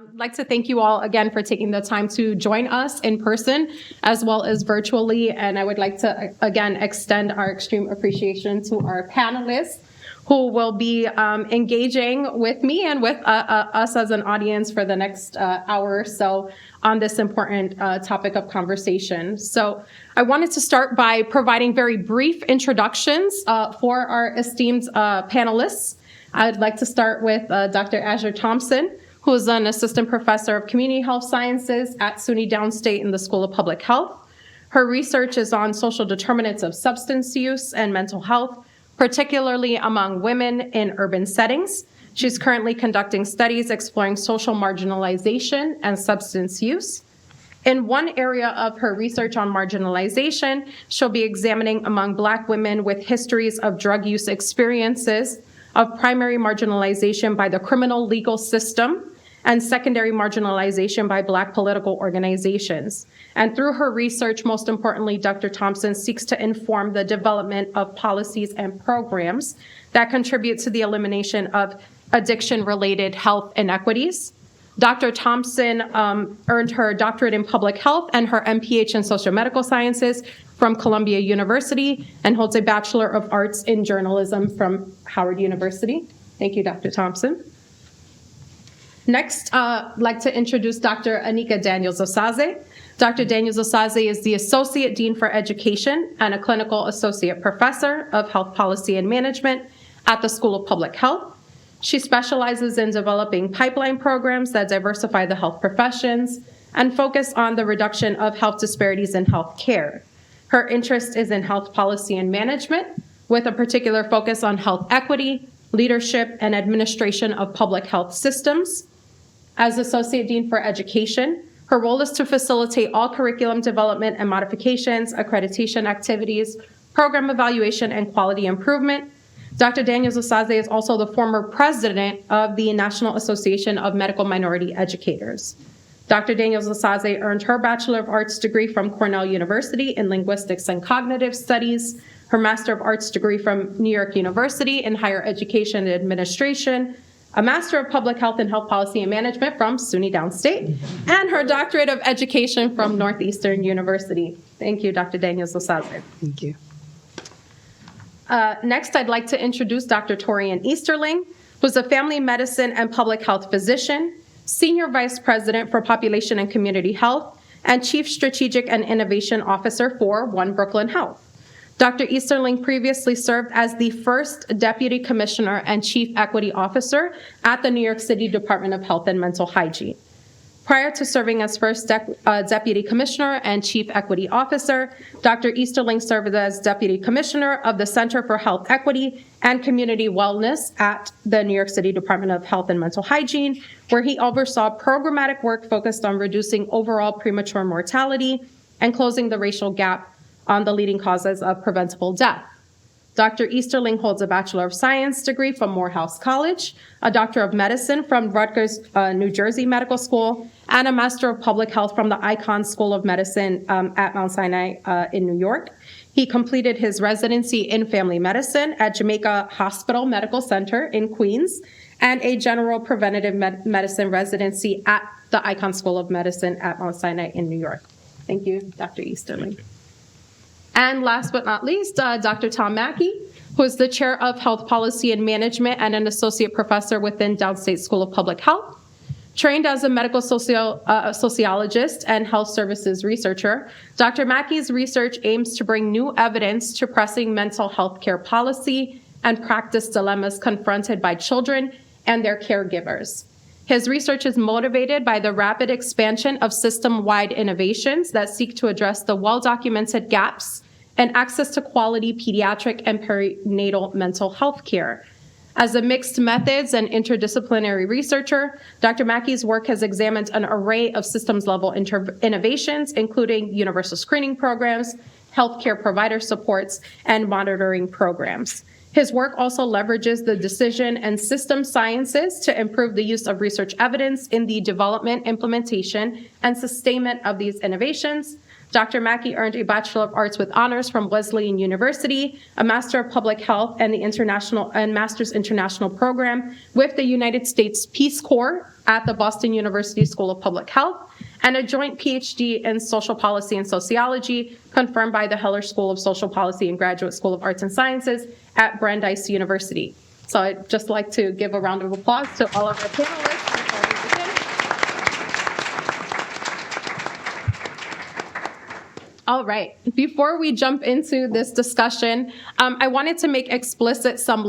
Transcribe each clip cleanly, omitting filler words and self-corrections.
I'd like to thank you all again for taking the time to join us in person as well as virtually. And I would like to, again, extend our extreme appreciation to our panelists who will be engaging with me and with us as an audience for the next hour or so on this important topic of conversation. So I wanted to start by providing very brief introductions for our esteemed panelists. I'd like to start with Dr. Azure Thompson, who is an assistant professor of community health sciences at SUNY Downstate in the School of Public Health. Her research is on social determinants of substance use and mental health, particularly among women in urban settings. She's currently conducting studies exploring social marginalization and substance use. In one area of her research on marginalization, she'll be examining among Black women with histories of drug use experiences of primary marginalization by the criminal legal system and secondary marginalization by Black political organizations. And through her research, most importantly, Dr. Thompson seeks to inform the development of policies and programs that contribute to the elimination of addiction-related health inequities. Dr. Thompson earned her doctorate in public health and her MPH in social medical sciences from Columbia University and holds a Bachelor of Arts in Journalism from Howard University. Thank you, Dr. Thompson. Next, I'd like to introduce Dr. Anika Daniels-Osaze. Dr. Daniels-Osaze is the Associate Dean for Education and a Clinical Associate Professor of Health Policy and Management at the School of Public Health. She specializes in developing pipeline programs that diversify the health professions and focus on the reduction of health disparities in health care. Her interest is in health policy and management, with a particular focus on health equity, leadership, and administration of public health systems. As Associate Dean for Education, her role is to facilitate all curriculum development and modifications, accreditation activities, program evaluation, and quality improvement. Dr. Daniels-Osaze is also the former president of the National Association of Medical Minority Educators. Dr. Daniels-Osaze earned her Bachelor of Arts degree from Cornell University in Linguistics and Cognitive Studies, her Master of Arts degree from New York University in Higher Education and Administration, a Master of Public Health and Health Policy and Management from SUNY Downstate, and her Doctorate of Education from Northeastern University. Thank you, Dr. Daniels-Osaze. Thank you. Next, I'd like to introduce Dr. Torian Easterling, who's a family medicine and public health physician, Senior Vice President for Population and Community Health, and Chief Strategic and Innovation Officer for One Brooklyn Health. Dr. Easterling previously served as the first Deputy Commissioner and Chief Equity Officer at the New York City Department of Health and Mental Hygiene. Prior to serving as first Deputy Commissioner and Chief Equity Officer, Dr. Easterling served as Deputy Commissioner of the Center for Health Equity and Community Wellness at the New York City Department of Health and Mental Hygiene, where he oversaw programmatic work focused on reducing overall premature mortality and closing the racial gap on the leading causes of preventable death. Dr. Easterling holds a Bachelor of Science degree from Morehouse College, a Doctor of Medicine from Rutgers, New Jersey Medical School, and a Master of Public Health from the Icahn School of Medicine at Mount Sinai in New York. He completed his residency in family medicine at Jamaica Hospital Medical Center in Queens and a general preventative medicine residency at the Icahn School of Medicine at Mount Sinai in New York. Thank you, Dr. Easterling. And last but not least, Dr. Tom Mackie, who is the Chair of Health Policy and Management and an Associate Professor within Downstate School of Public Health. Trained as a medical sociologist and health services researcher, Dr. Mackie's research aims to bring new evidence to pressing mental health care policy and practice dilemmas confronted by children and their caregivers. His research is motivated by the rapid expansion of system-wide innovations that seek to address the well-documented gaps in access to quality pediatric and perinatal mental health care. As a mixed methods and interdisciplinary researcher, Dr. Mackie's work has examined an array of systems-level innovations, including universal screening programs, healthcare provider supports, and monitoring programs. His work also leverages the decision and system sciences to improve the use of research evidence in the development, implementation, and sustainment of these innovations. Dr. Mackie earned a Bachelor of Arts with honors from Wesleyan University, a Master of Public Health, and the Master's International Program with the United States Peace Corps at the Boston University School of Public Health, and a joint Ph.D. in Social Policy and Sociology, confirmed by the Heller School of Social Policy and Graduate School of Arts and Sciences at Brandeis University. So I'd just like to give a round of applause to all of our panelists before we begin. All right, before we jump into this discussion, I wanted to make explicit some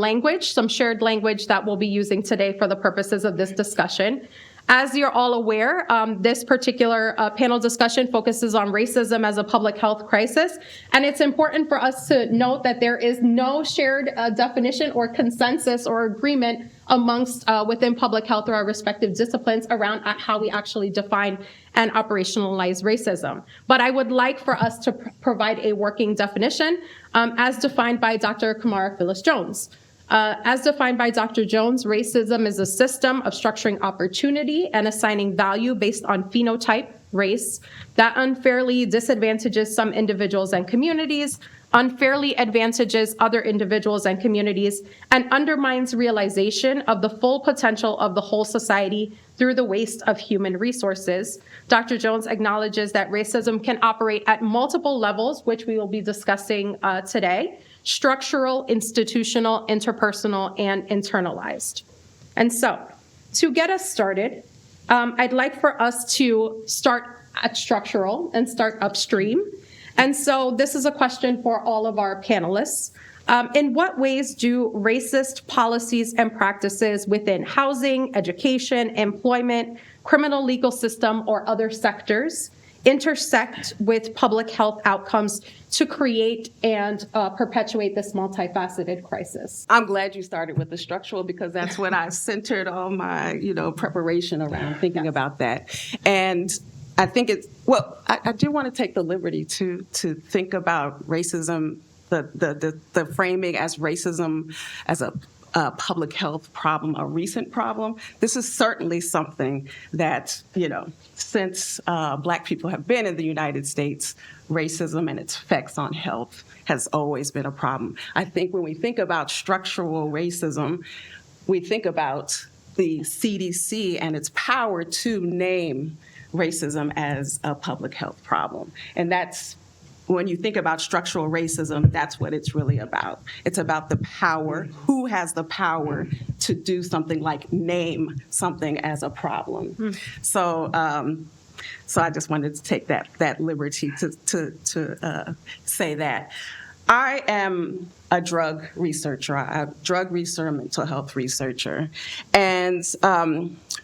shared language that we'll be using today for the purposes of this discussion. As you're all aware, this particular panel discussion focuses on racism as a public health crisis, and it's important for us to note that there is no shared definition or consensus or agreement amongst within public health or our respective disciplines around how we actually define and operationalize racism. But I would like for us to provide a working definition as defined by Dr. Kamara Phyllis-Jones. As defined by Dr. Jones, racism is a system of structuring opportunity and assigning value based on phenotype, race, that unfairly disadvantages some individuals and communities, unfairly advantages other individuals and communities, and undermines realization of the full potential of the whole society through the waste of human resources. Dr. Jones acknowledges that racism can operate at multiple levels, which we will be discussing today: structural, institutional, interpersonal, and internalized. And so, to get us started, I'd like for us to start at structural and start upstream. And so this is a question for all of our panelists. In what ways do racist policies and practices within housing, education, employment, criminal legal system, or other sectors intersect with public health outcomes to create and perpetuate this multifaceted crisis? I'm glad you started with the structural, because that's what I centered all my, preparation around, thinking about that. And I think I do want to take the liberty to think about racism, the framing as racism as a public health problem, a recent problem. This is certainly something that, since Black people have been in the United States, racism and its effects on health has always been a problem. I think when we think about structural racism, we think about the CDC and its power to name racism as a public health problem. And that's, when you think about structural racism, that's what it's really about. It's about the power, who has the power to do something like name something as a problem. So I just wanted to take that liberty to say that. I am a drug researcher, a mental health researcher. And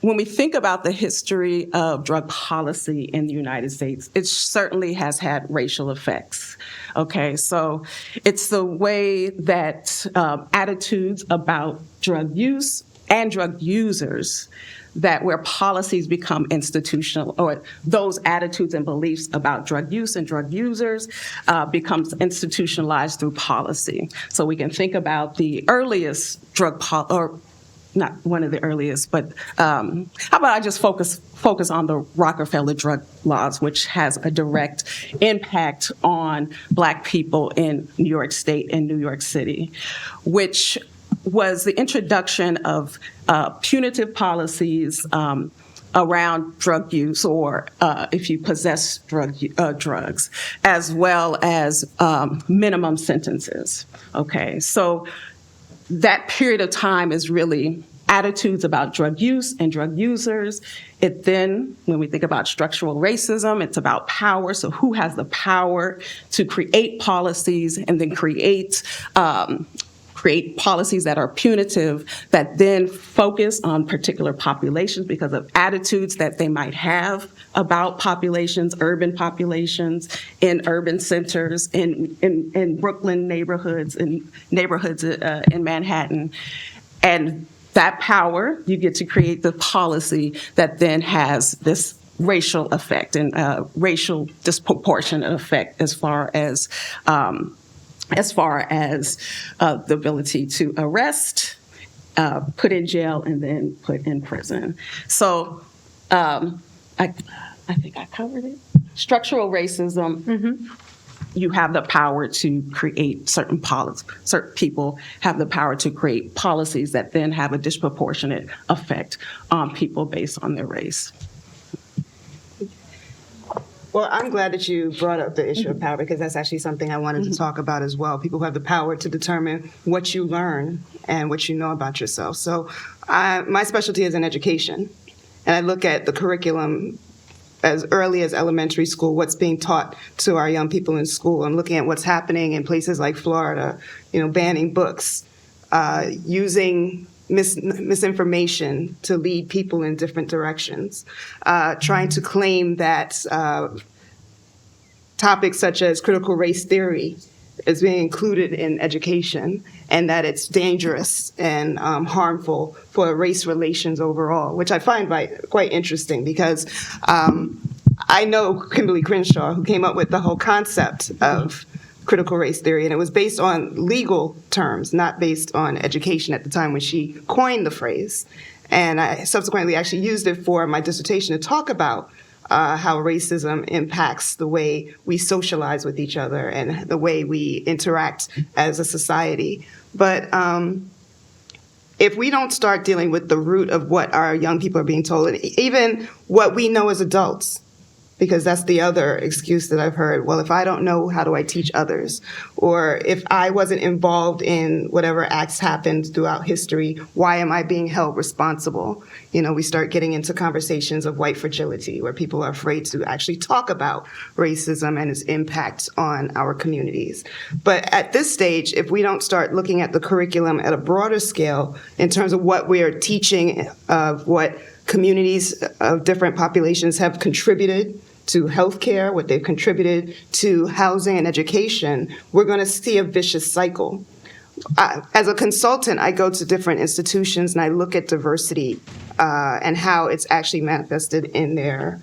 when we think about the history of drug policy in the United States, it certainly has had racial effects. Okay, so it's the way that attitudes about drug use and drug users, that where policies become institutional, or those attitudes and beliefs about drug use and drug users becomes institutionalized through policy. So we can think about the earliest or not one of the earliest, but how about I just focus on the Rockefeller drug laws, which has a direct impact on Black people in New York State and New York City, which was the introduction of punitive policies around drug use, or if you possess drugs, as well as minimum sentences. Okay, so that period of time is really attitudes about drug use and drug users. It then, when we think about structural racism, it's about power. So who has the power to create policies and then create policies that are punitive, that then focus on particular populations because of attitudes that they might have about populations, urban populations, in urban centers, in Brooklyn neighborhoods, in neighborhoods in Manhattan. And that power, you get to create the policy that then has this racial effect and racial disproportionate effect as far as the ability to arrest, put in jail, and then put in prison. So I think I covered it. structural racism, you have the power to create certain policies. Certain people have the power to create policies that then have a disproportionate effect on people based on their race. Well, I'm glad that you brought up the issue of power, because that's actually something I wanted to talk about as well. People who have the power to determine what you learn and what you know about yourself. So my specialty is in education, and I look at the curriculum as early as elementary school, what's being taught to our young people in school. I'm looking at what's happening in places like Florida, banning books, using misinformation to lead people in different directions, trying to claim that topics such as critical race theory is being included in education, and that it's dangerous and harmful for race relations overall, which I find quite interesting, because I know Kimberly Crenshaw, who came up with the whole concept of critical race theory, and it was based on legal terms, not based on education at the time when she coined the phrase. And I subsequently actually used it for my dissertation to talk about how racism impacts the way we socialize with each other and the way we interact as a society. But if we don't start dealing with the root of what our young people are being told, and even what we know as adults, because that's the other excuse that I've heard. Well, if I don't know, how do I teach others? Or if I wasn't involved in whatever acts happened throughout history, why am I being held responsible? We start getting into conversations of white fragility, where people are afraid to actually talk about racism and its impact on our communities. But at this stage, if we don't start looking at the curriculum at a broader scale in terms of what we are teaching, of what communities of different populations have contributed to healthcare, what they've contributed to housing and education, we're going to see a vicious cycle. As a consultant, I go to different institutions and I look at diversity and how it's actually manifested in their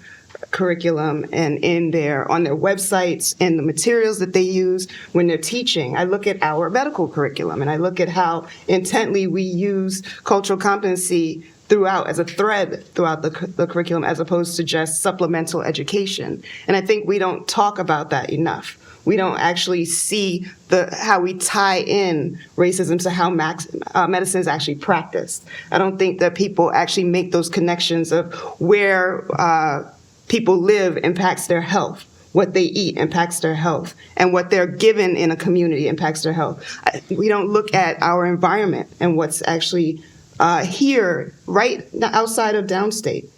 curriculum and on their websites and the materials that they use when they're teaching. I look at our medical curriculum, and I look at how intently we use cultural competency throughout as a thread throughout the curriculum, as opposed to just supplemental education. And I think we don't talk about that enough. We don't actually see how we tie in racism to how medicine is actually practiced. I don't think that people actually make those connections of where people live impacts their health, what they eat impacts their health, and what they're given in a community impacts their health. We don't look at our environment and what's actually here, right outside of Downstate.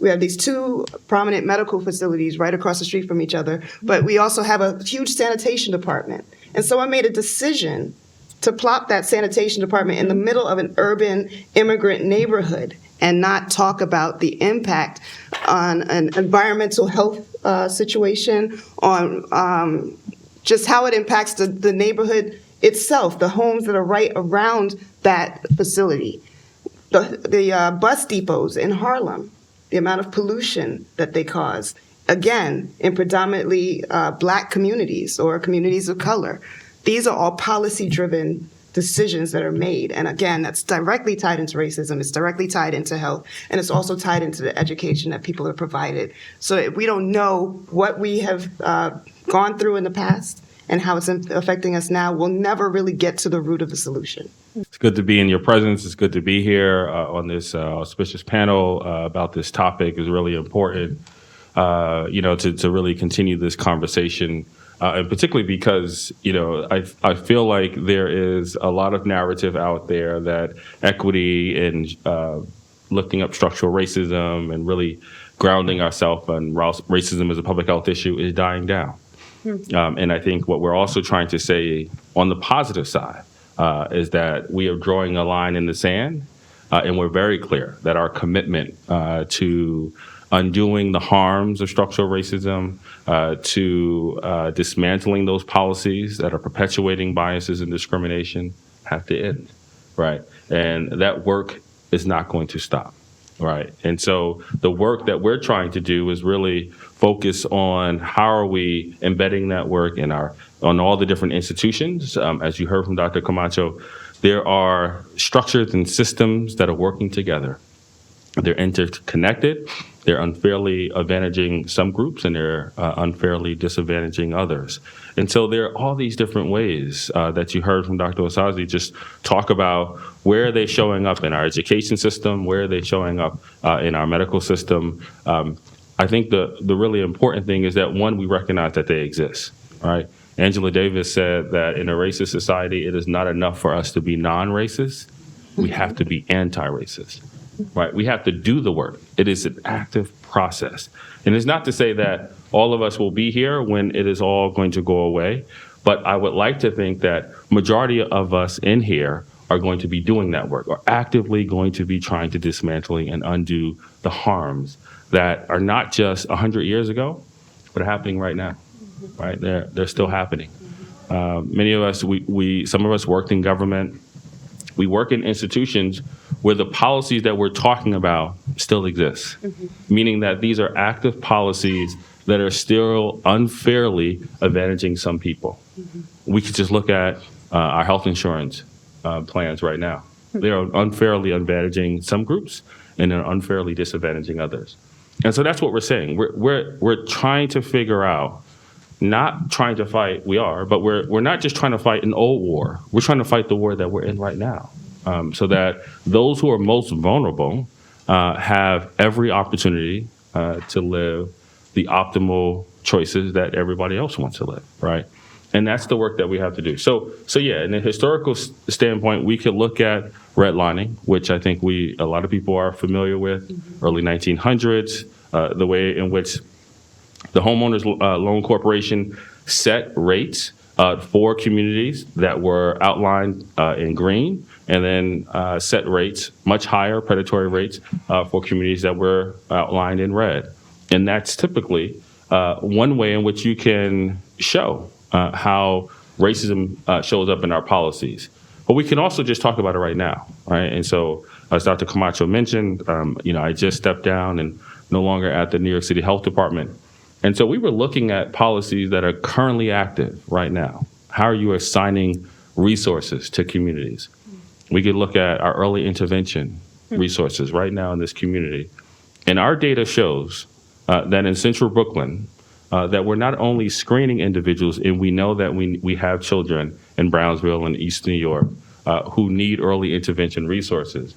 We have these two prominent medical facilities right across the street from each other, but we also have a huge sanitation department. And so I made a decision to plop that sanitation department in the middle of an urban immigrant neighborhood and not talk about the impact on an environmental health situation, on just how it impacts the neighborhood itself, the homes that are right around that facility. The bus depots in Harlem, the amount of pollution that they cause, again, in predominantly Black communities or communities of color. These are all policy-driven decisions that are made. And again, that's directly tied into racism. It's directly tied into health. And it's also tied into the education that people are provided. So if we don't know what we have gone through in the past and how it's affecting us now, we'll never really get to the root of the solution. It's good to be in your presence. It's good to be here on this auspicious panel about this topic. Is really important, to really continue this conversation, and particularly because, I feel like there is a lot of narrative out there that equity and lifting up structural racism and really grounding ourselves on racism as a public health issue is dying down. And I think what we're also trying to say on the positive side is that we are drawing a line in the sand, and we're very clear that our commitment to undoing the harms of structural racism, to dismantling those policies that are perpetuating biases and discrimination have to end, right? And that work is not going to stop, right? And so the work that we're trying to do is really focus on how are we embedding that work on all the different institutions. As you heard from Dr. Camacho, there are structures and systems that are working together They're interconnected. They're unfairly advantaging some groups, and they're unfairly disadvantaging others. And so there are all these different ways that you heard from Dr. Osaze just talk about where are they showing up in our education system, where are they showing up in our medical system. I think the really important thing is that, one, we recognize that they exist, right? Angela Davis said that in a racist society, it is not enough for us to be non-racist. We have to be anti-racist. Right, we have to do the work. It is an active process. And it's not to say that all of us will be here when it is all going to go away, but I would like to think that majority of us in here are going to be doing that work, or actively going to be trying to dismantle and undo the harms that are not just 100 years ago, but are happening right now, right? They're still happening. Many of us, some of us worked in government. We work in institutions where the policies that we're talking about still exist, meaning that these are active policies that are still unfairly advantaging some people. We could just look at our health insurance plans right now. They are unfairly advantaging some groups, and they're unfairly disadvantaging others. And so that's what we're saying. We're trying to figure out, not trying to fight, but we're not just trying to fight an old war. We're trying to fight the war that we're in right now, so that those who are most vulnerable have every opportunity to live the optimal choices that everybody else wants to live, right? And that's the work that we have to do. So yeah, in a historical standpoint, we could look at redlining, which I think a lot of people are familiar with, early 1900s, the way in which the Homeowners Loan Corporation set rates for communities that were outlined in green, and then set rates, much higher predatory rates, for communities that were outlined in red. And that's typically one way in which you can show how racism shows up in our policies. But we can also just talk about it right now, right? And so, as Dr. Camacho mentioned, I just stepped down and no longer at the New York City Health Department. And so we were looking at policies that are currently active right now. How are you assigning resources to communities? We could look at our early intervention resources right now in this community. And our data shows that in Central Brooklyn, that we're not only screening individuals, and we know that we have children in Brownsville and East New York who need early intervention resources,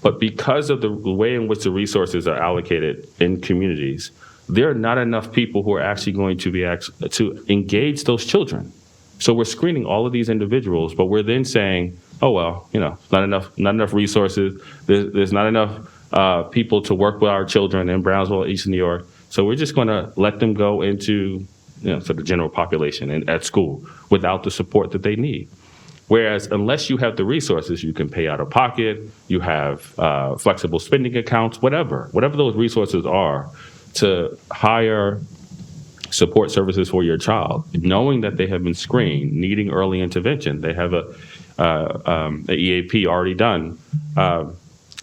but because of the way in which the resources are allocated in communities, there are not enough people who are actually going to be to engage those children. So we're screening all of these individuals, but we're then saying, oh, well, not enough resources. There's not enough people to work with our children in Brownsville, East New York. So we're just going to let them go into sort of general population and at school without the support that they need. Whereas unless you have the resources, you can pay out of pocket, you have flexible spending accounts, whatever those resources are, to hire support services for your child, knowing that they have been screened, needing early intervention, they have a EAP already done,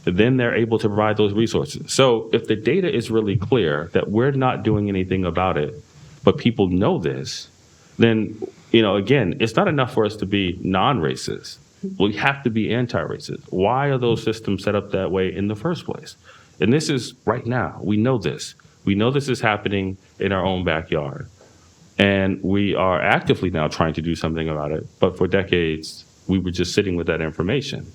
then they're able to provide those resources. So if the data is really clear that we're not doing anything about it, but people know this, then, again, it's not enough for us to be non-racist. We have to be anti-racist. Why are those systems set up that way in the first place? And this is right now. We know this. We know this is happening in our own backyard. And we are actively now trying to do something about it. But for decades, we were just sitting with that information.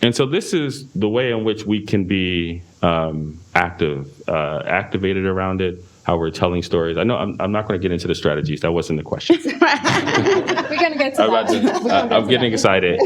And so this is the way in which we can be activated around it, how we're telling stories. I know I'm not going to get into the strategies. That wasn't the question. We're going to get to that. I'm getting excited.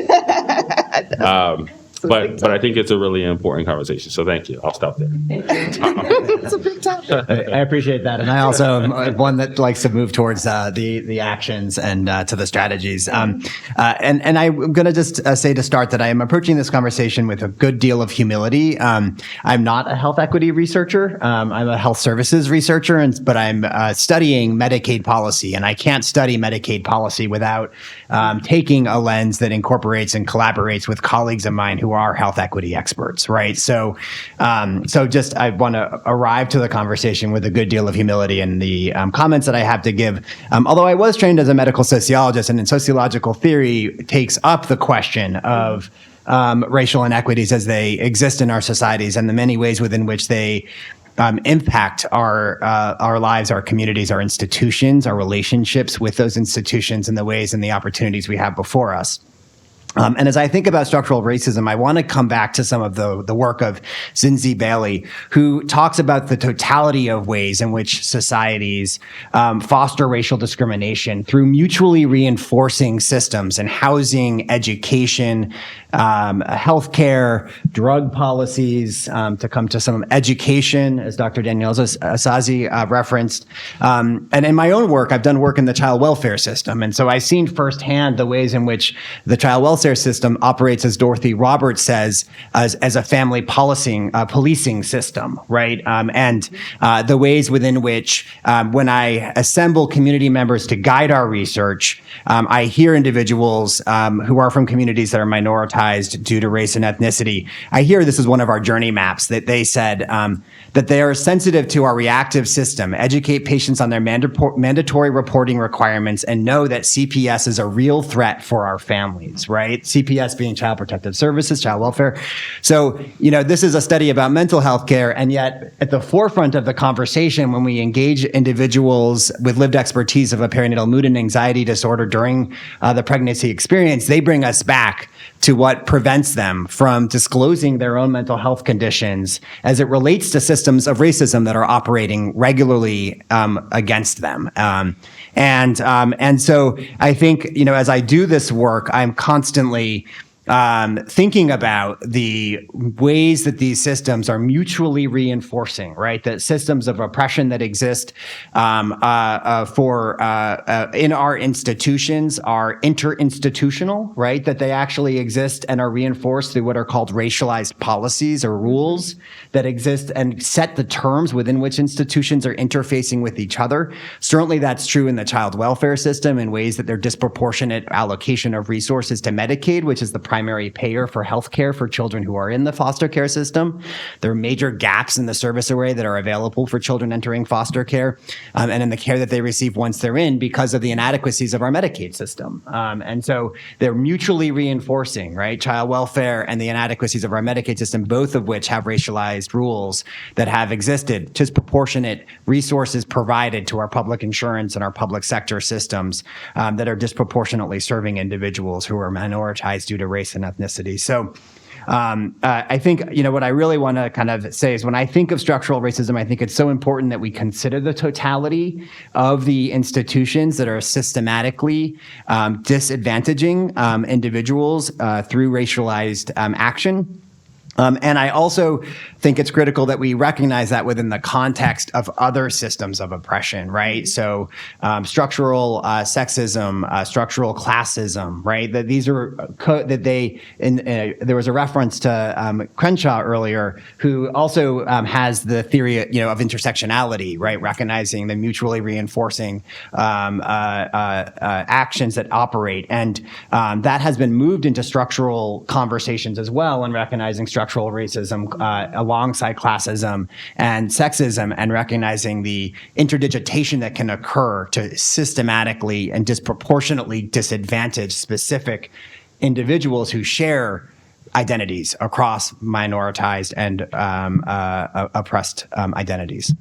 But I think it's a really important conversation. So thank you. I'll stop there. It's a big topic. I appreciate that. And I also am one that likes to move towards the actions and to the strategies. And I'm going to just say to start that I am approaching this conversation with a good deal of humility. I'm not a health equity researcher. I'm a health services researcher, but I'm studying Medicaid policy. And I can't study Medicaid policy without taking a lens that incorporates and collaborates with colleagues of mine who are health equity experts, right? So just I want to arrive to the conversation with a good deal of humility and the comments that I have to give. Although I was trained as a medical sociologist, and in sociological theory takes up the question of racial inequities as they exist in our societies and the many ways within which they impact our lives, our communities, our institutions, our relationships with those institutions, and the ways and the opportunities we have before us. And as I think about structural racism, I want to come back to some of the work of Zinzi Bailey, who talks about the totality of ways in which societies foster racial discrimination through mutually reinforcing systems in housing, education, healthcare, drug policies, to come to some education, as Dr. Daniels-Osaze referenced. And in my own work, I've done work in the child welfare system. And so I've seen firsthand the ways in which the child welfare system operates, as Dorothy Roberts says, as a family policing system, right? And the ways within which, when I assemble community members to guide our research, I hear individuals who are from communities that are minoritized due to race and ethnicity. I hear this is one of our journey maps that they said that they are sensitive to our reactive system, educate patients on their mandatory reporting requirements, and know that CPS is a real threat for our families, right? CPS being Child Protective Services, child welfare. So, this is a study about mental health care, and yet at the forefront of the conversation when we engage individuals with lived expertise of a perinatal mood and anxiety disorder during the pregnancy experience, they bring us back to what prevents them from disclosing their own mental health conditions as it relates to systems of racism that are operating regularly against them. And so I think, as I do this work, I'm constantly thinking about the ways that these systems are mutually reinforcing, right? That systems of oppression that exist in our institutions are interinstitutional, right? That they actually exist and are reinforced through what are called racialized policies or rules that exist and set the terms within which institutions are interfacing with each other. Certainly that's true in the child welfare system in ways that their disproportionate allocation of resources to Medicaid, which is the primary payer for health care for children who are in the foster care system. There are major gaps in the service array that are available for children entering foster care and in the care that they receive once they're in because of the inadequacies of our Medicaid system. And so they're mutually reinforcing, right? Child welfare and the inadequacies of our Medicaid system, both of which have racialized rules that have existed, disproportionate resources provided to our public insurance and our public sector systems that are disproportionately serving individuals who are minoritized due to race and ethnicity. So I think, what I really want to kind of say is when I think of structural racism, I think it's so important that we consider the totality of the institutions that are systematically disadvantaging individuals through racialized action. And I also think it's critical that we recognize that within the context of other systems of oppression, right? So structural sexism, structural classism, right? That these are there was a reference to Crenshaw earlier, who also has the theory, of intersectionality, right? Recognizing the mutually reinforcing actions that operate, and that has been moved into structural conversations as well, and recognizing structural racism alongside classism and sexism, and recognizing the interdigitation that can occur to systematically and disproportionately disadvantage specific individuals who share identities across minoritized and oppressed identities.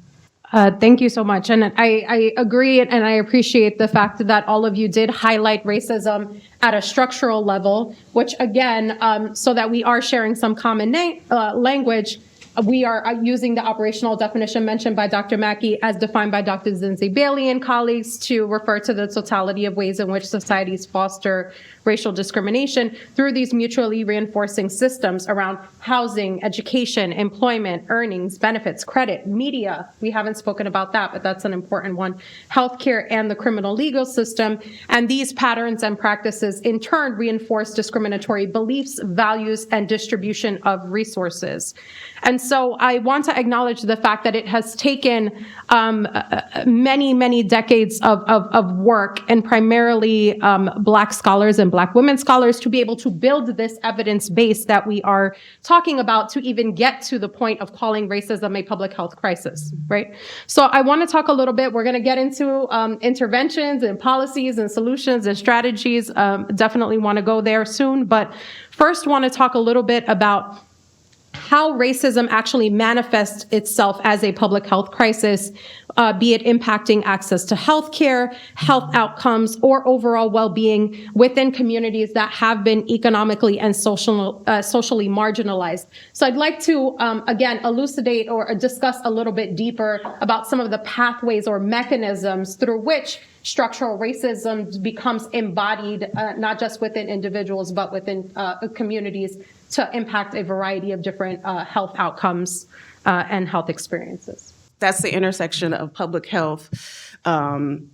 Thank you so much. And I agree and I appreciate the fact that all of you did highlight racism at a structural level, which again, so that we are sharing some common language, we are using the operational definition mentioned by Dr. Mackie as defined by Dr. Zinzi Bailey and colleagues to refer to the totality of ways in which societies foster racial discrimination through these mutually reinforcing systems around housing, education, employment, earnings, benefits, credit, media. We haven't spoken about that, but that's an important one. Healthcare and the criminal legal system. And these patterns and practices in turn reinforce discriminatory beliefs, values, and distribution of resources. And so I want to acknowledge the fact that it has taken many, many decades of work, and primarily Black scholars and Black women scholars, to be able to build this evidence base that we are talking about to even get to the point of calling racism a public health crisis, right? So I want to talk a little bit. We're going to get into interventions and policies and solutions and strategies. Definitely want to go there soon, but first want to talk a little bit about how racism actually manifests itself as a public health crisis, be it impacting access to healthcare, health outcomes, or overall well-being within communities that have been economically and socially marginalized. So I'd like to, again, elucidate or discuss a little bit deeper about some of the pathways or mechanisms through which structural racism becomes embodied, not just within individuals, but within communities, to impact a variety of different health outcomes and health experiences. That's the intersection of public health and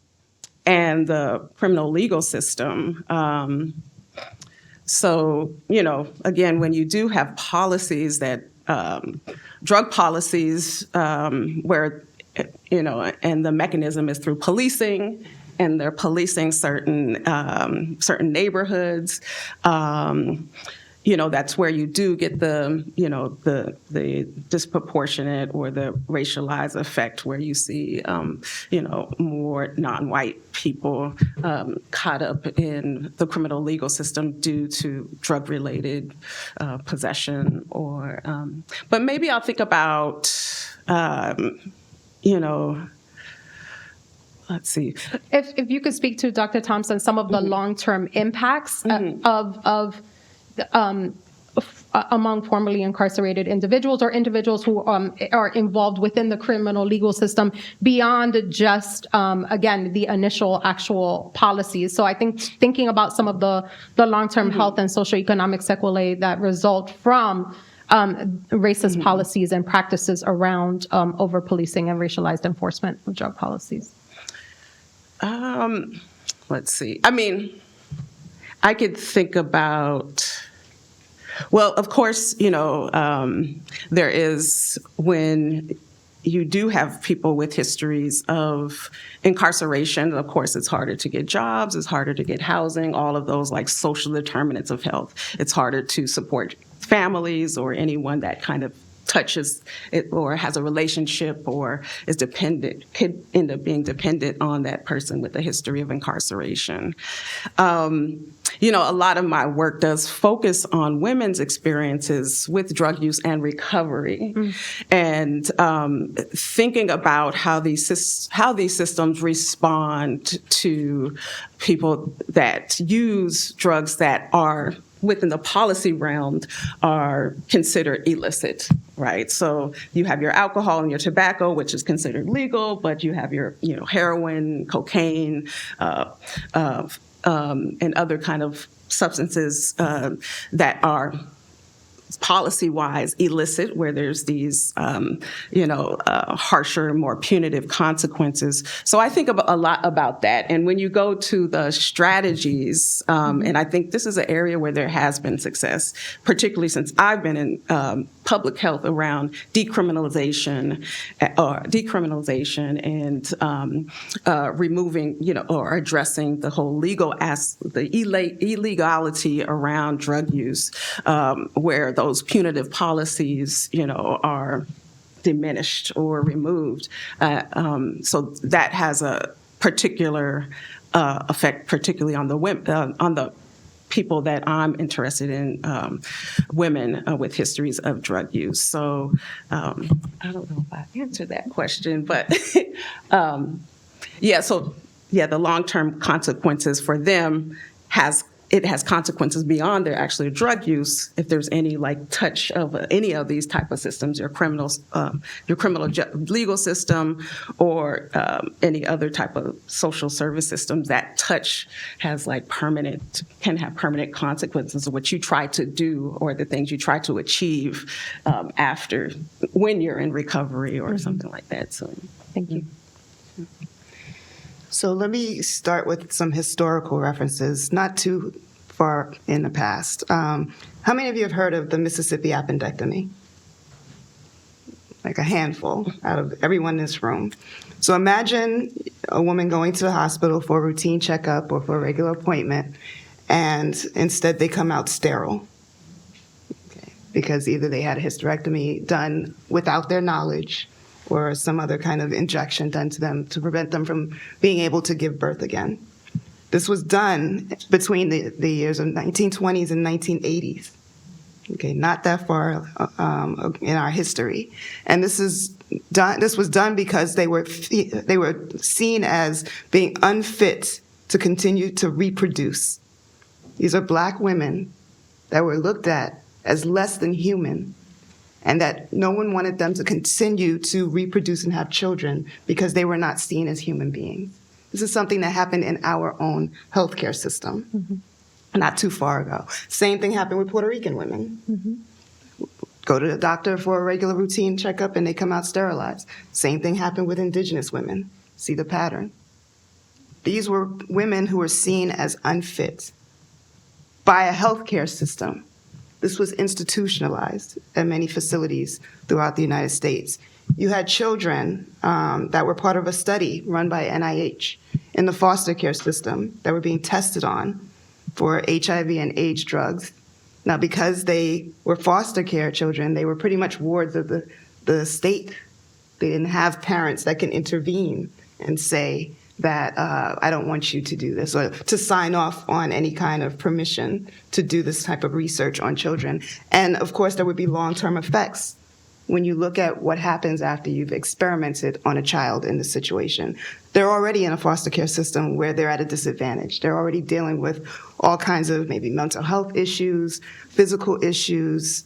the criminal legal system. So, again, when you do have policies that, drug policies where, and the mechanism is through policing, and they're policing certain neighborhoods, that's where you do get the disproportionate or the racialized effect, where you see, more non-white people caught up in the criminal legal system due to drug-related possession. Or, but maybe I'll think about, let's see. If you could speak to Dr. Thompson, some of the long-term impacts of among formerly incarcerated individuals or individuals who are involved within the criminal legal system beyond just, again, the initial actual policies. So I think thinking about some of the long-term health and socioeconomic sequelae that result from racist policies and practices around over-policing and racialized enforcement of drug policies. Let's see. I mean, I could think about, well, of course, there is, when you do have people with histories of incarceration, of course, it's harder to get jobs, it's harder to get housing, all of those like social determinants of health. It's harder to support families or anyone that kind of touches it or has a relationship or is dependent, could end up being dependent on that person with a history of incarceration. A lot of my work does focus on women's experiences with drug use and recovery, and thinking about how these systems respond to people that use drugs that are within the policy realm are considered illicit, right? So you have your alcohol and your tobacco, which is considered legal, but you have your, heroin, cocaine, and other kind of substances that are policy-wise illicit, where there's these, harsher, more punitive consequences. So I think a lot about that. And when you go to the strategies, and I think this is an area where there has been success, particularly since I've been in public health around decriminalization and removing, or addressing the whole illegality around drug use, where those punitive policies, are diminished or removed. So that has a particular effect, particularly on the women, on the people that I'm interested in, women with histories of drug use. So I don't know if I answered that question, but the long-term consequences for them has consequences beyond their actually drug use. If there's any touch of any of these type of systems, your criminal legal system, or any other type of social service systems, that touch has can have permanent consequences of what you try to do or the things you try to achieve after, when you're in recovery or something like that. So thank you. So let me start with some historical references, not too far in the past. How many of you have heard of the Mississippi appendectomy? like a handful out of everyone in this room. So imagine a woman going to the hospital for a routine checkup or for a regular appointment, and instead they come out sterile. Okay. Because either they had a hysterectomy done without their knowledge or some other kind of injection done to them to prevent them from being able to give birth again. This was done between the years of 1920s and 1980s. Okay, not that far in our history, and this was done because they were seen as being unfit to continue to reproduce. These are Black women that were looked at as less than human, and that no one wanted them to continue to reproduce and have children because they were not seen as human beings. This is something that happened in our own healthcare system. Not too far ago. Same thing happened with Puerto Rican women. Go to the doctor for a regular routine checkup and they come out sterilized. Same thing happened with indigenous women. See the pattern. These were women who were seen as unfit by a healthcare system. This was institutionalized at many facilities throughout the United States. You had children that were part of a study run by NIH in the foster care system that were being tested on for HIV and AIDS drugs. Now, because they were foster care children, they were pretty much wards of the state. They didn't have parents that can intervene and say that I don't want you to do this, or to sign off on any kind of permission to do this type of research on children. And of course, there would be long-term effects when you look at what happens after you've experimented on a child in this situation. They're already in a foster care system where they're at a disadvantage. They're already dealing with all kinds of maybe mental health issues, physical issues,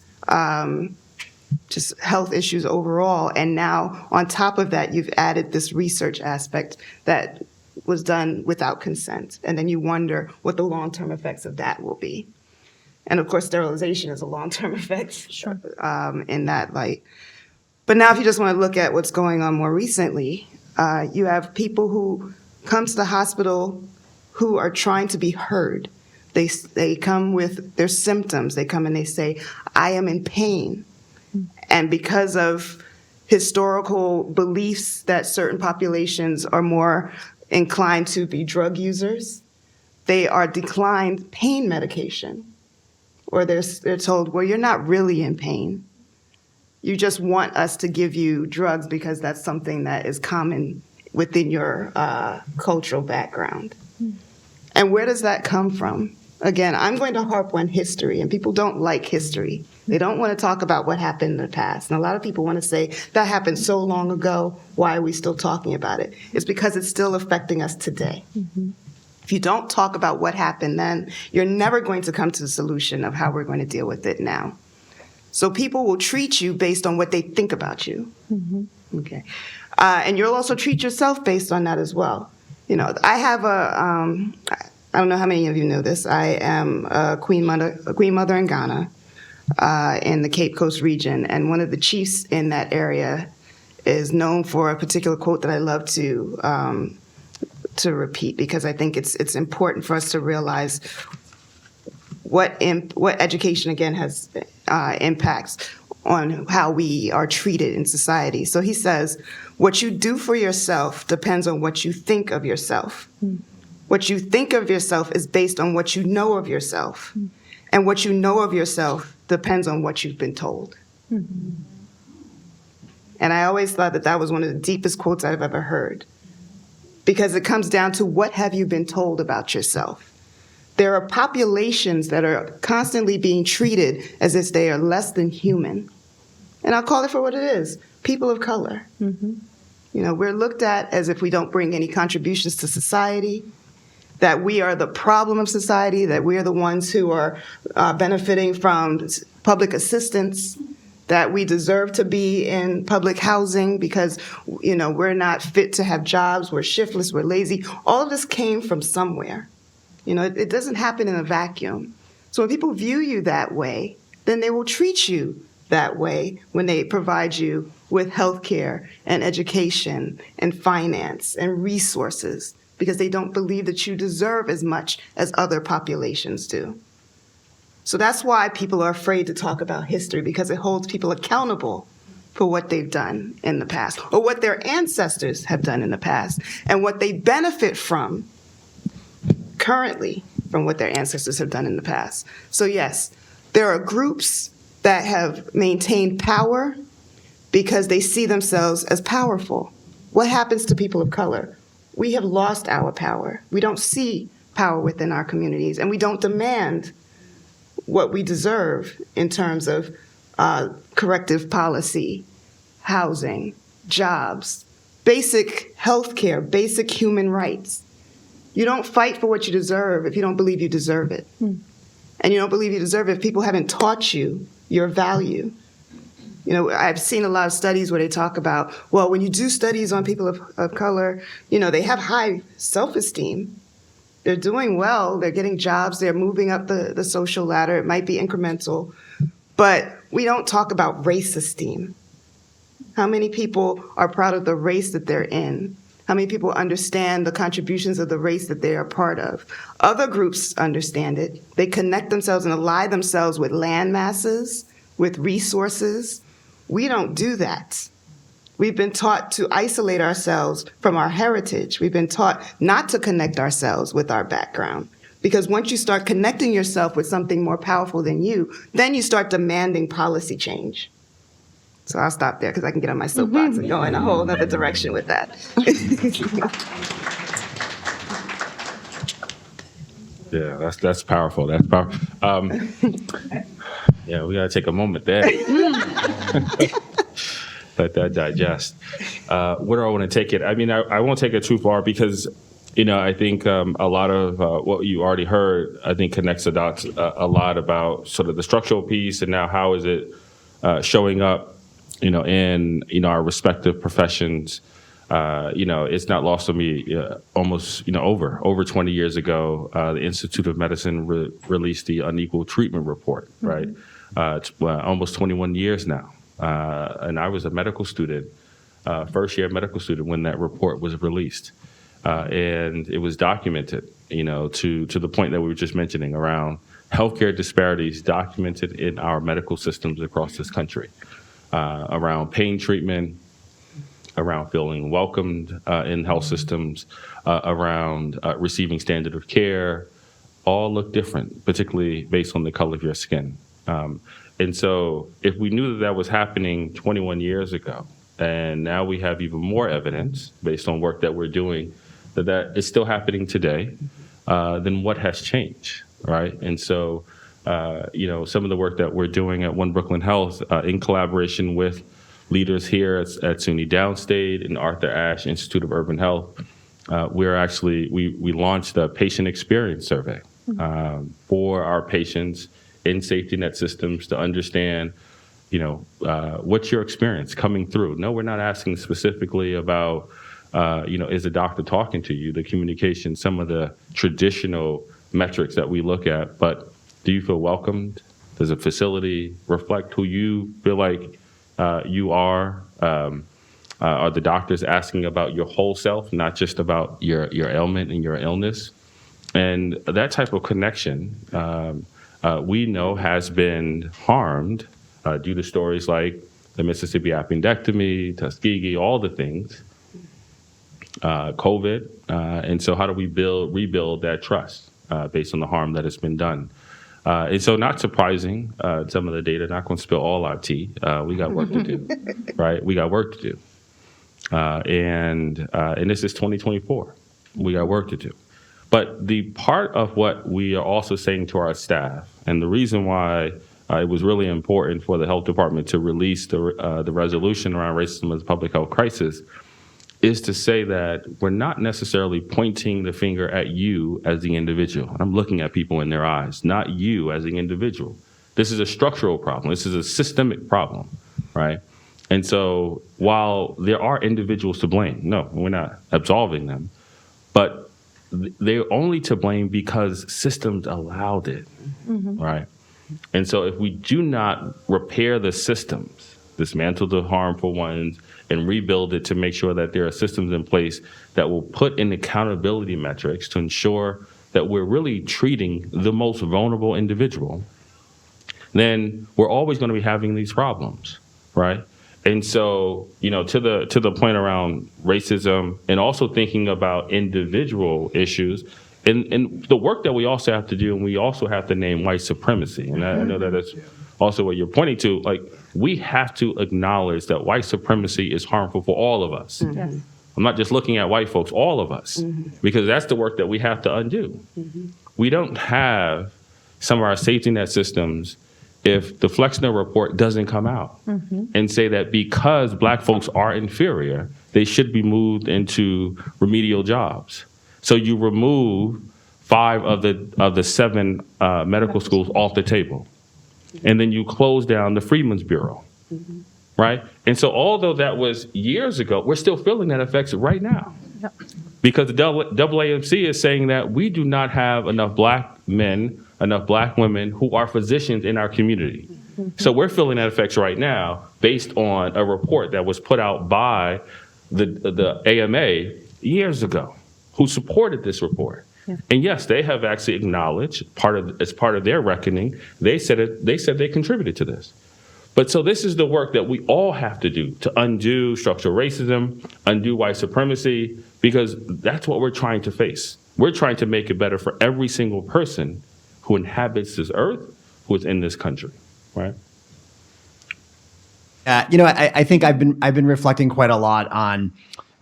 just health issues overall. And now on top of that, you've added this research aspect that was done without consent. And then you wonder what the long-term effects of that will be. And of course, sterilization is a long-term effect in that light. But now if you just want to look at what's going on more recently, you have people who come to the hospital who are trying to be heard. They come with their symptoms. They come and they say, I am in pain. And because of historical beliefs that certain populations are more inclined to be drug users, they are declined pain medication. Or they're told, well, you're not really in pain. You just want us to give you drugs because that's something that is common within your cultural background. And where does that come from? Again, I'm going to harp on history, and people don't like history. They don't want to talk about what happened in the past. And a lot of people want to say, that happened so long ago, why are we still talking about it? It's because it's still affecting us today. If you don't talk about what happened then, you're never going to come to the solution of how we're going to deal with it now. So people will treat you based on what they think about you. Okay. And you'll also treat yourself based on that as well. You know, I have I don't know how many of you know this. I am a queen mother in Ghana, in the Cape Coast region. And one of the chiefs in that area is known for a particular quote that I love to repeat, because I think it's important for us to realize what education, again, has impacts on how we are treated in society. So he says, what you do for yourself depends on what you think of yourself. What you think of yourself is based on what you know of yourself. And what you know of yourself depends on what you've been told. And I always thought that was one of the deepest quotes I've ever heard, because it comes down to, what have you been told about yourself? There are populations that are constantly being treated as if they are less than human. And I'll call it for what it is, people of color. You know, we're looked at as if we don't bring any contributions to society, that we are the problem of society, that we are the ones who are benefiting from public assistance, that we deserve to be in public housing because, you know, we're not fit to have jobs, we're shiftless, we're lazy. All of this came from somewhere. You know, it doesn't happen in a vacuum. So when people view you that way, then they will treat you that way when they provide you with healthcare and education and finance and resources, because they don't believe that you deserve as much as other populations do. So that's why people are afraid to talk about history, because it holds people accountable for what they've done in the past, or what their ancestors have done in the past, and what they benefit from currently from what their ancestors have done in the past. So yes, there are groups that have maintained power because they see themselves as powerful. What happens to people of color? We have lost our power. We don't see power within our communities, and we don't demand what we deserve in terms of corrective policy, housing, jobs, basic health care, basic human rights. You don't fight for what you deserve if you don't believe you deserve it. And you don't believe you deserve it if people haven't taught you your value. You know, I've seen a lot of studies where they talk about, well, when you do studies on people of color, you know, they have high self-esteem. They're doing well, they're getting jobs, they're moving up the social ladder. It might be incremental, but we don't talk about race esteem. How many people are proud of the race that they're in? How many people understand the contributions of the race that they are part of? Other groups understand it. They connect themselves and ally themselves with land masses, with resources. We don't do that. We've been taught to isolate ourselves from our heritage. We've been taught not to connect ourselves with our background. Because once you start connecting yourself with something more powerful than you, then you start demanding policy change. So I'll stop there because I can get on my soapbox and go in a whole other direction with that. Yeah, that's powerful. That's powerful. Yeah, we got to take a moment there. Let that digest. Where do I want to take it? I mean, I won't take it too far because, you know, I think a lot of what you already heard, I think connects the dots a lot about sort of the structural piece and now how is it showing up, you know, in, you know, our respective professions. You know, it's not lost on me almost, you know, over 20 years ago, the Institute of Medicine released the Unequal Treatment Report, right? It's almost 21 years now. And I was a medical student, first year medical student when that report was released. And it was documented, you know, to the point that we were just mentioning around healthcare disparities documented in our medical systems across this country, around pain treatment, around feeling welcomed in health systems, around receiving standard of care, all look different, particularly based on the color of your skin. And so if we knew that was happening 21 years ago, and now we have even more evidence based on work that we're doing that is still happening today, then what has changed, right? And so, you know, some of the work that we're doing at One Brooklyn Health in collaboration with leaders here at SUNY Downstate and Arthur Ashe Institute of Urban Health, we launched a patient experience survey for our patients in safety net systems to understand, you know, what's your experience coming through? No, we're not asking specifically about, you know, is the doctor talking to you, the communication, some of the traditional metrics that we look at, but do you feel welcomed? Does a facility reflect who you feel like you are? Are the doctors asking about your whole self, not just about your ailment and your illness? And that type of connection, we know has been harmed due to stories like the Mississippi appendectomy, Tuskegee, all the things, COVID. And so how do we rebuild that trust based on the harm that has been done? And so not surprising, some of the data, not going to spill all our tea. We got work to do, right? We got work to do. And this is 2024. We got work to do. But the part of what we are also saying to our staff, and the reason why it was really important for the health department to release the resolution around racism as a public health crisis, is to say that we're not necessarily pointing the finger at you as the individual. I'm looking at people in their eyes, not you as the individual. This is a structural problem. This is a systemic problem, right? And so while there are individuals to blame, no, we're not absolving them, but they're only to blame because systems allowed it, right? And so if we do not repair the systems, dismantle the harmful ones, and rebuild it to make sure that there are systems in place that will put in accountability metrics to ensure that we're really treating the most vulnerable individual, then we're always going to be having these problems, right? And so, to the point around racism and also thinking about individual issues and the work that we also have to do, and we also have to name white supremacy. And I know that that's also what you're pointing to. Like, we have to acknowledge that white supremacy is harmful for all of us. Yes. I'm not just looking at white folks, all of us, because that's the work that we have to undo. We don't have some of our safety net systems if the Flexner report doesn't come out and say that because Black folks are inferior, they should be moved into remedial jobs. So you remove 5 of the 7 medical schools off the table, and then you close down the Freedmen's Bureau. Right? And so although that was years ago, we're still feeling that effects right now. Yep. Because the AAMC is saying that we do not have enough Black men, enough Black women who are physicians in our community. So we're feeling that effects right now based on a report that was put out by the AMA years ago, who supported this report. Yeah. And yes, they have actually acknowledged as part of their reckoning, they said they contributed to this. But so this is the work that we all have to do to undo structural racism, undo white supremacy, because that's what we're trying to face. We're trying to make it better for every single person who inhabits this earth, who is in this country, right? I think I've been reflecting quite a lot on.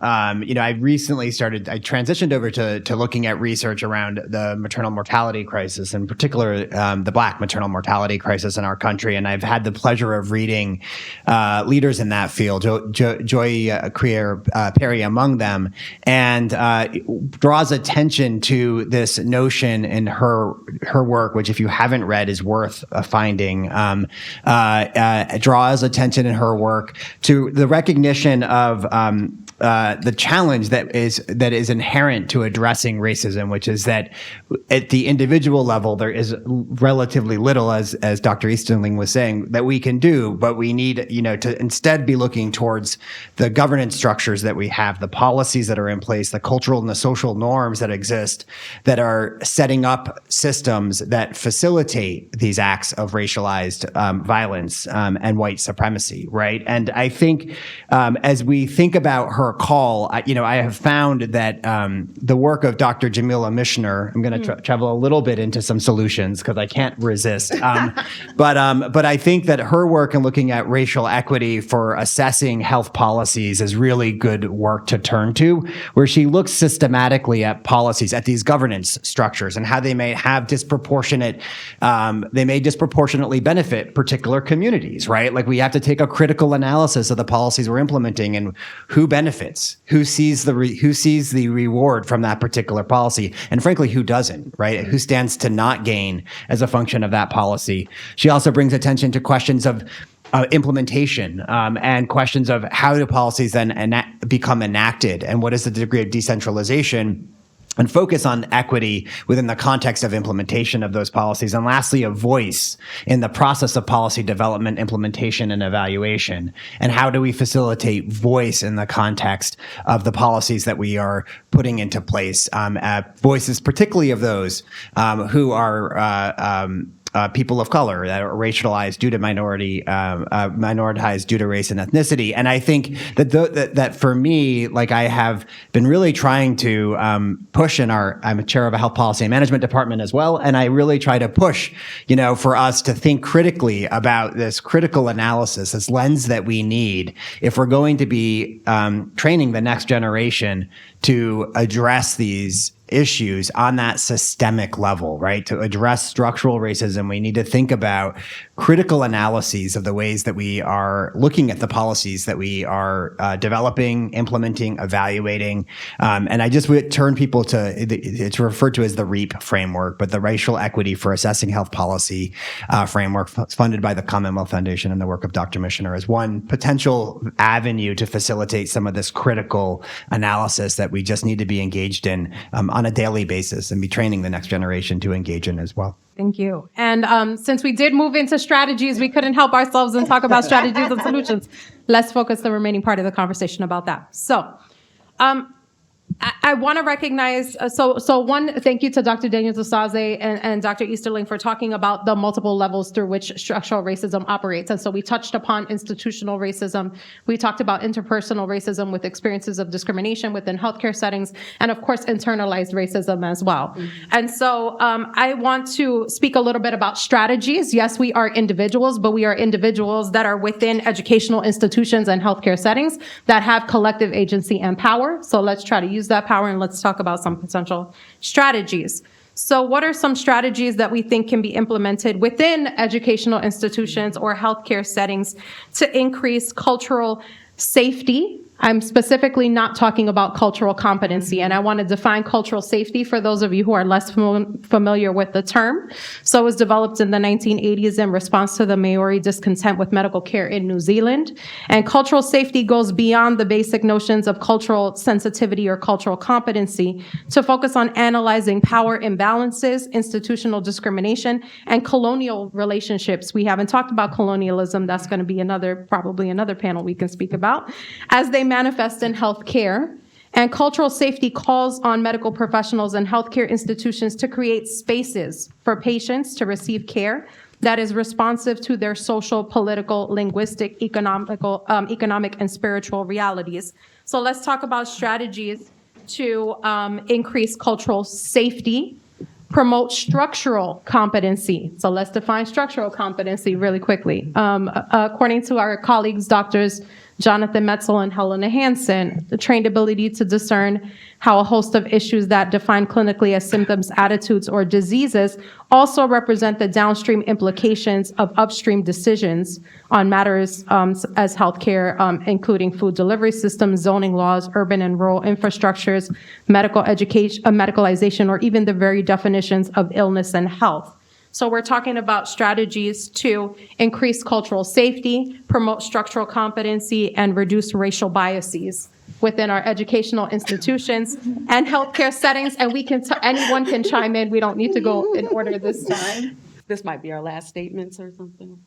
I recently I transitioned over to looking at research around the maternal mortality crisis, in particular, the Black maternal mortality crisis in our country. And I've had the pleasure of reading leaders in that field, Joy Perry among them, and draws attention to this notion in her work, which if you haven't read is worth finding, draws attention in her work to the recognition of the challenge that is inherent to addressing racism, which is that at the individual level, there is relatively little, as Dr. Easterling was saying, that we can do, but we need, to instead be looking towards the governance structures that we have, the policies that are in place, the cultural and the social norms that exist that are setting up systems that facilitate these acts of racialized violence and white supremacy, right? And I think as we think about her call, I have found that the work of Dr. Jamila Mishner, I'm going to travel a little bit into some solutions because I can't resist. But I think that her work in looking at racial equity for assessing health policies is really good work to turn to, where she looks systematically at policies, at these governance structures and how they may have disproportionately benefit particular communities, right? Like, we have to take a critical analysis of the policies we're implementing and who benefits, who sees the reward from that particular policy, and frankly, who doesn't, right? Who stands to not gain as a function of that policy. She also brings attention to questions of implementation and questions of how do policies then become enacted, and what is the degree of decentralization, and focus on equity within the context of implementation of those policies. And lastly, a voice in the process of policy development, implementation, and evaluation. And how do we facilitate voice in the context of the policies that we are putting into place? Voices particularly of those who are people of color that are racialized due to minoritized due to race and ethnicity. And I think that for me, like, I have been really trying to push I'm a chair of a health policy and management department as well. And I really try to push, for us to think critically about this critical analysis, this lens that we need if we're going to be training the next generation to address these issues on that systemic level, right? To address structural racism, we need to think about critical analyses of the ways that we are looking at the policies that we are developing, implementing, evaluating. And I just would turn people to, it's referred to as the REAP framework, but the Racial Equity for Assessing Health Policy framework funded by the Commonwealth Foundation and the work of Dr. Mishner as one potential avenue to facilitate some of this critical analysis that we just need to be engaged in on a daily basis and be training the next generation to engage in as well. Thank you. And since we did move into strategies, we couldn't help ourselves and talk about strategies and solutions. Let's focus the remaining part of the conversation about that. So I want to recognize, one, thank you to Dr. Daniels-Osaze and Dr. Easterling for talking about the multiple levels through which structural racism operates. And so we touched upon institutional racism. We talked about interpersonal racism with experiences of discrimination within healthcare settings, and of course, internalized racism as well. And so I want to speak a little bit about strategies. Yes, we are individuals, but we are individuals that are within educational institutions and healthcare settings that have collective agency and power. So let's try to use that power, and let's talk about some potential strategies. So what are some strategies that we think can be implemented within educational institutions or healthcare settings to increase cultural safety? I'm specifically not talking about cultural competency, and I want to define cultural safety for those of you who are less familiar with the term. So it was developed in the 1980s in response to the Maori discontent with medical care in New Zealand. And cultural safety goes beyond the basic notions of cultural sensitivity or cultural competency to focus on analyzing power imbalances, institutional discrimination, and colonial relationships. We haven't talked about colonialism. That's going to be probably another panel we can speak about, as they manifest in healthcare. And cultural safety calls on medical professionals and healthcare institutions to create spaces for patients to receive care that is responsive to their social, political, linguistic, economic, and spiritual realities. So let's talk about strategies to increase cultural safety, promote structural competency. So let's define structural competency really quickly. According to our colleagues, Doctors Jonathan Metzel and Helena Hansen, the trained ability to discern how a host of issues that define clinically as symptoms, attitudes, or diseases also represent the downstream implications of upstream decisions on matters as healthcare, including food delivery systems, zoning laws, urban and rural infrastructures, medical education, medicalization, or even the very definitions of illness and health. So we're talking about strategies to increase cultural safety, promote structural competency, and reduce racial biases within our educational institutions and healthcare settings. And anyone can chime in. We don't need to go in order this time. This might be our last statements or something.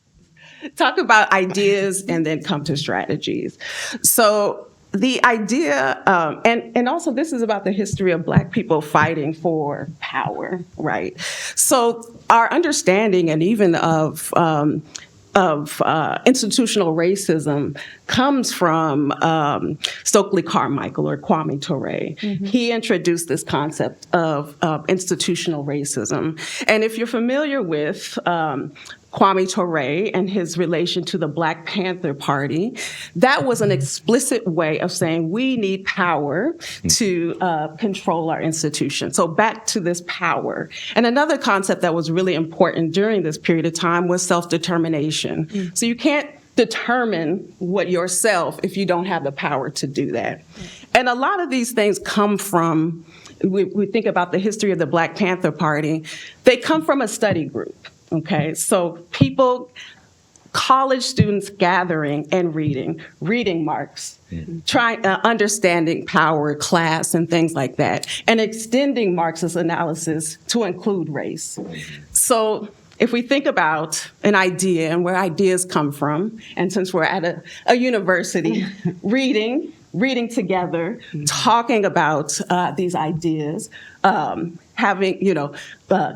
Talk about ideas and then come to strategies. So the idea, and also this is about the history of Black people fighting for power, right? So our understanding and even of institutional racism comes from Stokely Carmichael or Kwame Ture. Mm-hmm. He introduced this concept of institutional racism. And if you're familiar with Kwame Ture and his relation to the Black Panther Party, that was an explicit way of saying we need power to control our institutions. So back to this power. And another concept that was really important during this period of time was self-determination. Mm. So you can't determine what yourself if you don't have the power to do that. Mm. And a lot of these things come from, we think about the history of the Black Panther Party, they come from a study group. Okay, so college students gathering and reading Marx, understanding power, class, and things like that, and extending Marxist analysis to include race. So if we think about an idea and where ideas come from, and since we're at a university, reading together, talking about these ideas,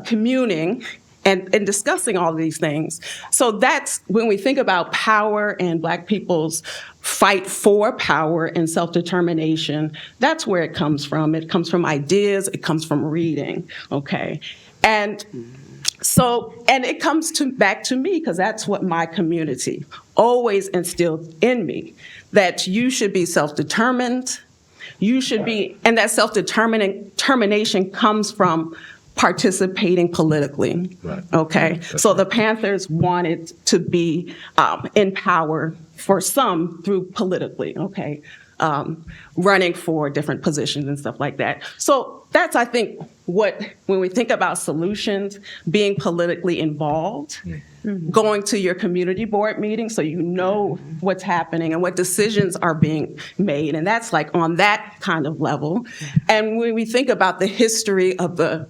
communing, and discussing all of these things. So that's when we think about power and Black people's fight for power and self-determination, that's where it comes from. It comes from ideas, it comes from reading, okay? And so, and it comes back to me, because that's what my community always instilled in me, that you should be self-determined, and that self-determination comes from participating politically, right. Okay? So the Panthers wanted to be in power for some through politically, okay? Running for different positions and stuff like that. So that's, I think, when we think about solutions, being politically involved, going to your community board meeting so you know what's happening and what decisions are being made. And that's like on that kind of level. And when we think about the history of the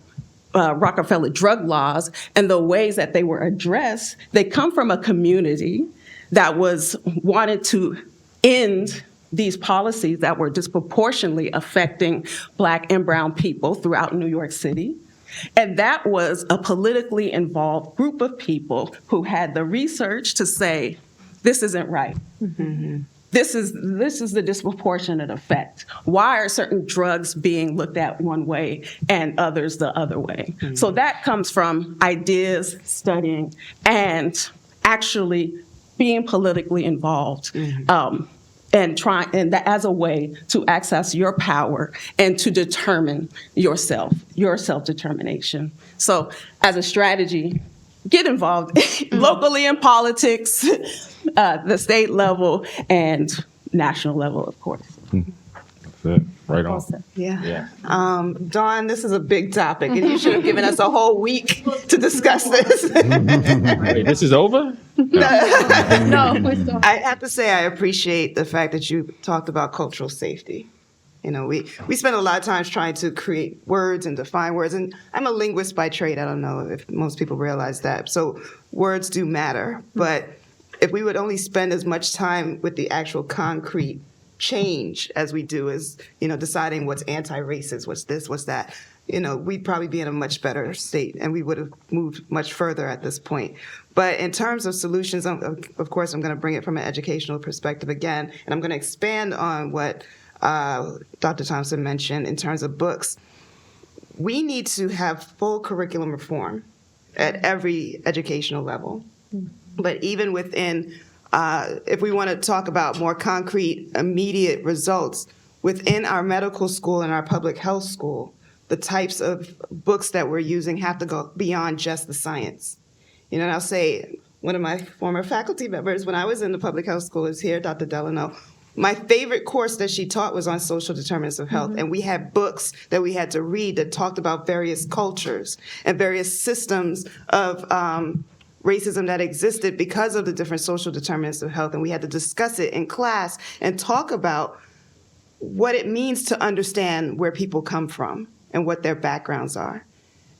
Rockefeller drug laws and the ways that they were addressed, they come from a community that wanted to end these policies that were disproportionately affecting Black and brown people throughout New York City. And that was a politically involved group of people who had the research to say, this isn't right. Mm-hmm. This is the disproportionate effect. Why are certain drugs being looked at one way and others the other way? Mm-hmm. So that comes from ideas, studying, and actually being politically involved. Mm-hmm. And that as a way to access your power and to determine your self-determination. So as a strategy, get involved locally in politics, the state level, and national level, of course. That's it. Right on. Yeah. Dawn, this is a big topic, and you should have given us a whole week to discuss this. Wait, this is over? No, we're still. I have to say I appreciate the fact that you talked about cultural safety. You know, we spend a lot of times trying to create words and define words, and I'm a linguist by trade. I don't know if most people realize that. So words do matter, but if we would only spend as much time with the actual concrete change as we do as, you know, deciding what's anti-racist, what's this, what's that, you know, we'd probably be in a much better state and we would have moved much further at this point. But in terms of solutions, of course, I'm going to bring it from an educational perspective again, and I'm going to expand on what Dr. Thompson mentioned in terms of books. We need to have full curriculum reform at every educational level. But even within, if we want to talk about more concrete, immediate results, within our medical school and our public health school, the types of books that we're using have to go beyond just the science. You know, and I'll say, one of my former faculty members, when I was in the public health school, is here, Dr. Delano. My favorite course that she taught was on social determinants of health, and we had books that we had to read that talked about various cultures and various systems of racism that existed because of the different social determinants of health, and we had to discuss it in class and talk about what it means to understand where people come from and what their backgrounds are.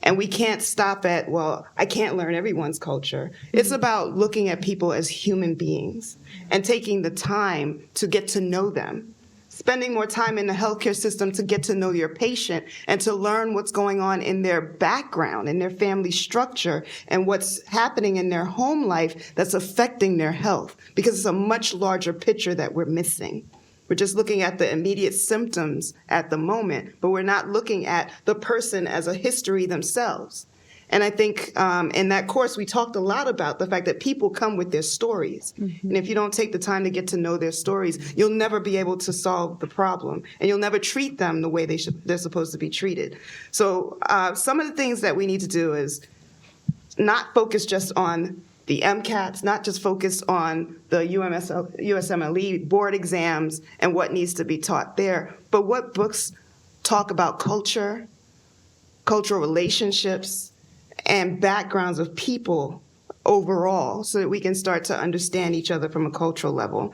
And we can't stop at, well, I can't learn everyone's culture. It's about looking at people as human beings and taking the time to get to know them, spending more time in the healthcare system to get to know your patient and to learn what's going on in their background, in their family structure, and what's happening in their home life that's affecting their health, because it's a much larger picture that we're missing. We're just looking at the immediate symptoms at the moment, but we're not looking at the person as a history themselves. And I think in that course, we talked a lot about the fact that people come with their stories. And if you don't take the time to get to know their stories, you'll never be able to solve the problem, and you'll never treat them the way they're supposed to be treated. So some of the things that we need to do is not focus just on the MCATs, not just focus on the USMLE board exams and what needs to be taught there, but what books talk about culture, cultural relationships, and backgrounds of people overall, so that we can start to understand each other from a cultural level.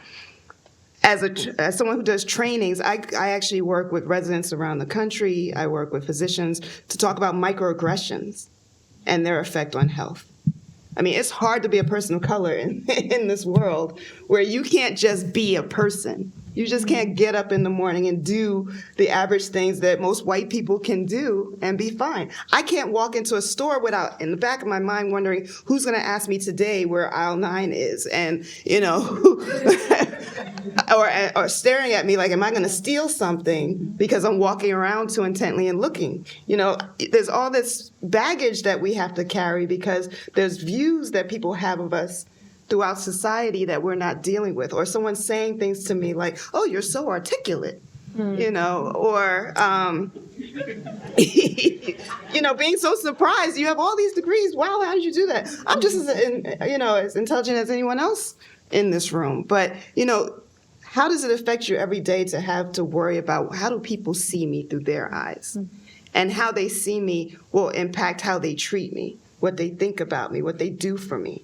As someone who does trainings, I actually work with residents around the country. I work with physicians to talk about microaggressions and their effect on health. I mean, it's hard to be a person of color in this world where you can't just be a person. You just can't get up in the morning and do the average things that most white people can do and be fine. I can't walk into a store without, in the back of my mind, wondering who's going to ask me today where aisle 9 is, and, you know, or staring at me like, am I going to steal something because I'm walking around too intently and looking? You know, there's all this baggage that we have to carry because there's views that people have of us throughout society that we're not dealing with, or someone saying things to me like, oh, you're so articulate, you know, or, you know, being so surprised, you have all these degrees, wow, how did you do that? I'm just as intelligent as anyone else in this room. But, you know, how does it affect you every day to have to worry about how do people see me through their eyes? And how they see me will impact how they treat me, what they think about me, what they do for me.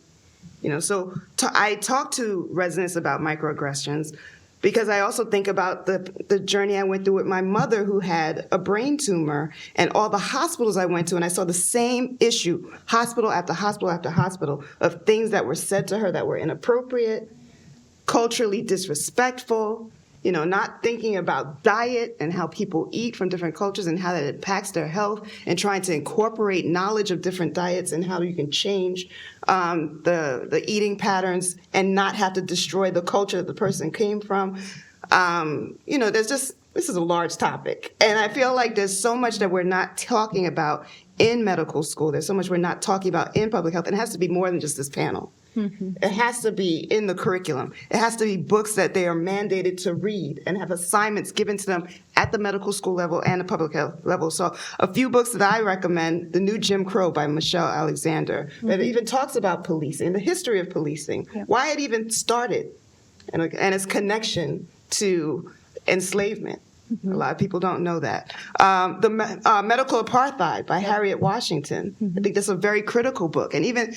You know, so I talk to residents about microaggressions because I also think about the journey I went through with my mother, who had a brain tumor, and all the hospitals I went to, and I saw the same issue, hospital after hospital after hospital, of things that were said to her that were inappropriate, culturally disrespectful, not thinking about diet and how people eat from different cultures and how that impacts their health, and trying to incorporate knowledge of different diets and how you can change the eating patterns and not have to destroy the culture that the person came from. This is a large topic. And I feel like there's so much that we're not talking about in medical school. There's so much we're not talking about in public health. And it has to be more than just this panel. Mm-hmm. It has to be in the curriculum. It has to be books that they are mandated to read and have assignments given to them at the medical school level and the public health level. So a few books that I recommend: The New Jim Crow by Michelle Alexander, that even talks about policing, the history of policing, why it even started, and its connection to enslavement. Mm-hmm. A lot of people don't know that. Medical Apartheid by Harriet Washington. Mm-hmm. I think that's a very critical book. And even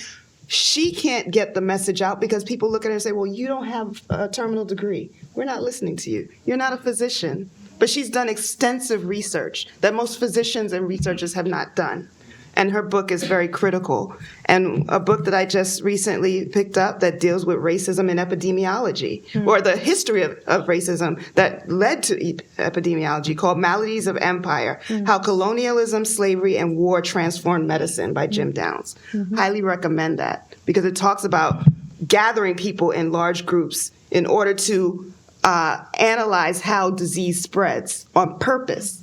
she can't get the message out because people look at her and say, well, you don't have a terminal degree. We're not listening to you. You're not a physician. But she's done extensive research that most physicians and researchers have not done. And her book is very critical. And a book that I just recently picked up that deals with racism in epidemiology, or the history of racism that led to epidemiology, called Maladies of Empire: How Colonialism, Slavery, and War Transformed Medicine by Jim Downs. Highly recommend that, because it talks about gathering people in large groups in order to analyze how disease spreads on purpose.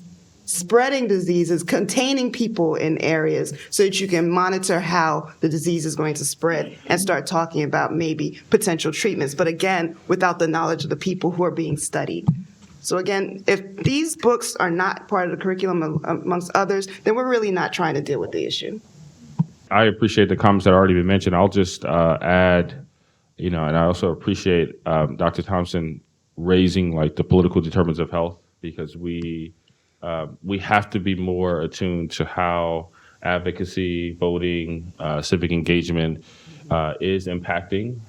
Spreading diseases, containing people in areas so that you can monitor how the disease is going to spread and start talking about maybe potential treatments, but again, without the knowledge of the people who are being studied. So again, if these books are not part of the curriculum amongst others, then we're really not trying to deal with the issue. I appreciate the comments that already been mentioned. I'll just add, and I also appreciate Dr. Thompson raising the political determinants of health, because we have to be more attuned to how advocacy, voting, civic engagement is impacting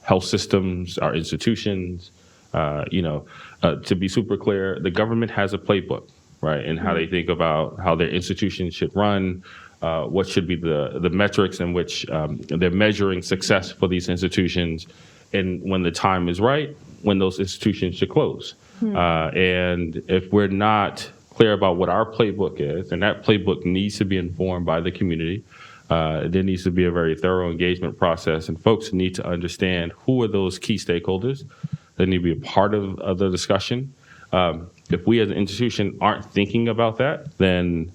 health systems, our institutions. To be super clear, the government has a playbook, right, and how they think about how their institutions should run, what should be the metrics in which they're measuring success for these institutions, and when the time is right, when those institutions should close. And if we're not clear about what our playbook is, and that playbook needs to be informed by the community, there needs to be a very thorough engagement process, and folks need to understand who are those key stakeholders that need to be a part of the discussion. If we as an institution aren't thinking about that, then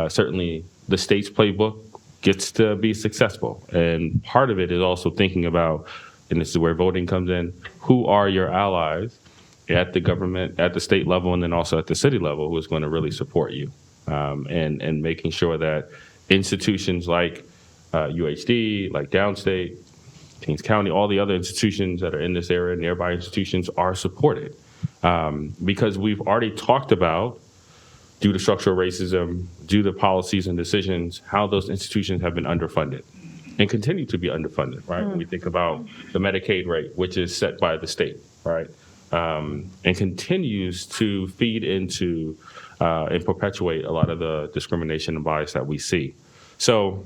certainly the state's playbook gets to be successful. And part of it is also thinking about, and this is where voting comes in, who are your allies at the government, at the state level, and then also at the city level, who is going to really support you, and making sure that institutions like UHD, like Downstate, Kings County, all the other institutions that are in this area, nearby institutions, are supported. Because we've already talked about, due to structural racism, due to policies and decisions, how those institutions have been underfunded and continue to be underfunded, right? When we think about the Medicaid rate, which is set by the state, right? And continues to feed into and perpetuate a lot of the discrimination and bias that we see. So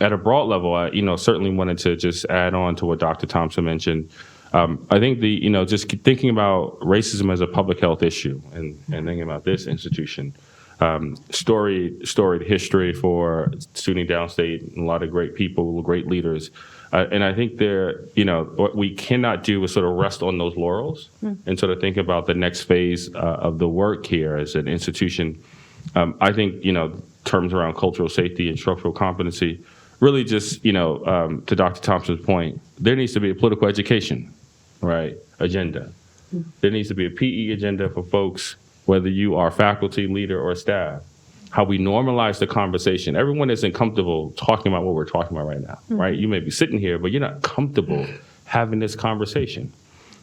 at a broad level, I certainly wanted to just add on to what Dr. Thompson mentioned. I think just thinking about racism as a public health issue and thinking about this institution, storied history for SUNY Downstate, a lot of great people, great leaders. And I think what we cannot do is sort of rest on those laurels and sort of think about the next phase of the work here as an institution. I think, terms around cultural safety and structural competency, really just, to Dr. Thompson's point, there needs to be a political education, right, agenda. There needs to be a PE agenda for folks, whether you are faculty, leader, or staff. How we normalize the conversation. Everyone isn't comfortable talking about what we're talking about right now, right? You may be sitting here, but you're not comfortable having this conversation.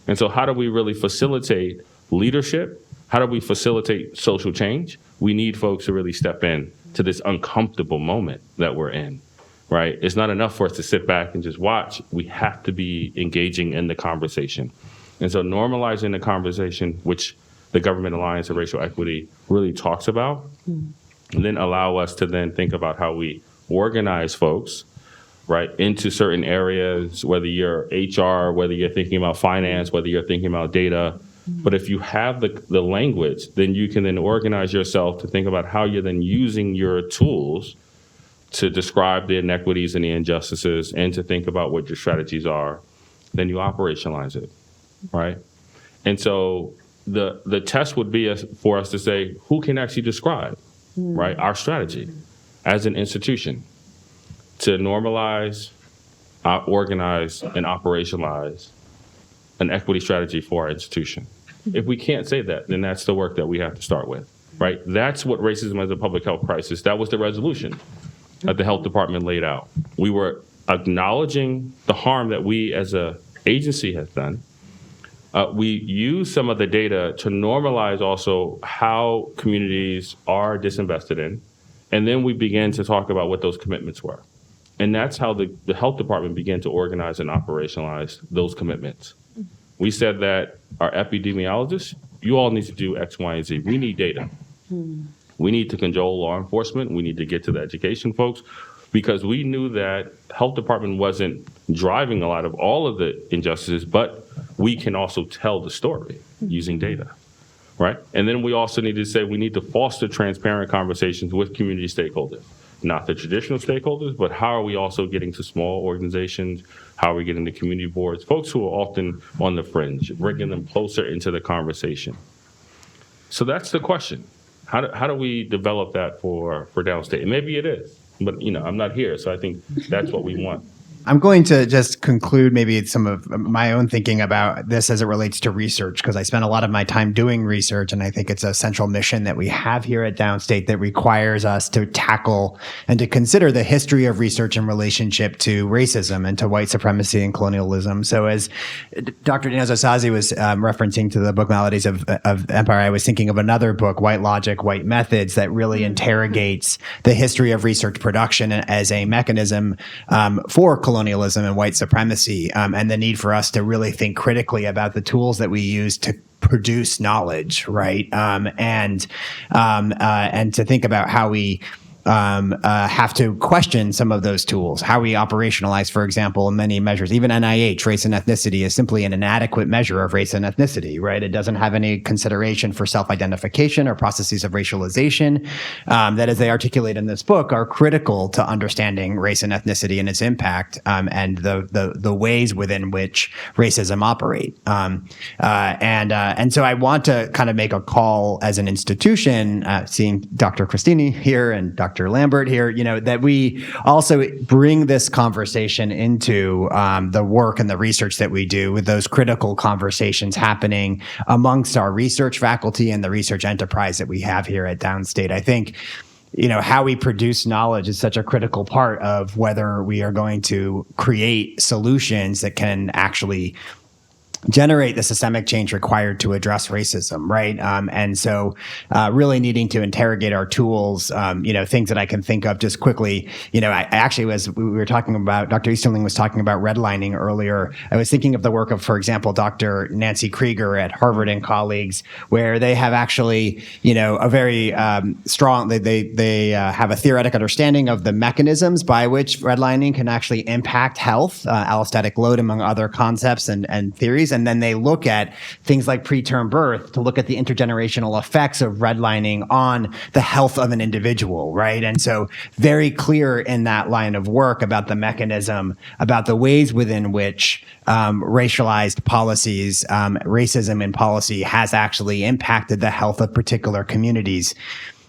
And so how do we really facilitate leadership? How do we facilitate social change? We need folks to really step in to this uncomfortable moment that we're in, right? It's not enough for us to sit back and just watch. We have to be engaging in the conversation. And so normalizing the conversation, which the Government Alliance of Racial Equity really talks about, and then allow us to then think about how we organize folks, right, into certain areas, whether you're HR, whether you're thinking about finance, whether you're thinking about data, But if you have the language, then you can then organize yourself to think about how you're then using your tools to describe the inequities and the injustices and to think about what your strategies are. Then you operationalize it, right? And so the test would be for us to say, who can actually describe, right, our strategy as an institution to normalize, organize, and operationalize an equity strategy for our institution. If we can't say that, then that's the work that we have to start with, right? That's what racism as a public health crisis, that was the resolution that the health department laid out. We were acknowledging the harm that we as a agency has done. We use some of the data to normalize also how communities are disinvested in, and then we began to talk about what those commitments were. And that's how the health department began to organize and operationalize those commitments. We said that our epidemiologists, you all need to do X, Y, and Z. We need data. We need to control law enforcement. We need to get to the education folks, because we knew that health department wasn't driving a lot of all of the injustices, but we can also tell the story using data, right? And then we also need to say we need to foster transparent conversations with community stakeholders, not the traditional stakeholders, but how are we also getting to small organizations? How are we getting to community boards, folks who are often on the fringe, bringing them closer into the conversation? So that's the question. How do we develop that for Downstate? And maybe it is, but I'm not here, so I think that's what we want. I'm going to just conclude maybe some of my own thinking about this as it relates to research, because I spent a lot of my time doing research, and I think it's a central mission that we have here at Downstate that requires us to tackle and to consider the history of research in relationship to racism and to white supremacy and colonialism. So as Dr. Daniels-Osaze was referencing to the book Maladies of Empire, I was thinking of another book, White Logic, White Methods, that really interrogates the history of research production as a mechanism for colonialism and white supremacy, and the need for us to really think critically about the tools that we use to produce knowledge, right? And to think about how we have to question some of those tools, how we operationalize, for example, in many measures. Even NIH, race and ethnicity, is simply an inadequate measure of race and ethnicity, right? It doesn't have any consideration for self-identification or processes of racialization that, as they articulate in this book, are critical to understanding race and ethnicity and its impact, and the ways within which racism operate. And so I want to kind of make a call as an institution, seeing Dr. Christini here and Dr. Lambert here, that we also bring this conversation into the work and the research that we do, with those critical conversations happening amongst our research faculty and the research enterprise that we have here at Downstate. I think how we produce knowledge is such a critical part of whether we are going to create solutions that can actually generate the systemic change required to address racism, right? And so really needing to interrogate our tools, things that I can think of just quickly. I actually, as we were talking about, Dr. Easterling was talking about redlining earlier. I was thinking of the work of, for example, Dr. Nancy Krieger at Harvard and colleagues, where they have actually, a very strong, they have a theoretic understanding of the mechanisms by which redlining can actually impact health, allostatic load, among other concepts and theories. And then they look at things like preterm birth to look at the intergenerational effects of redlining on the health of an individual, right? And so very clear in that line of work about the mechanism, about the ways within which racialized policies, racism in policy has actually impacted the health of particular communities.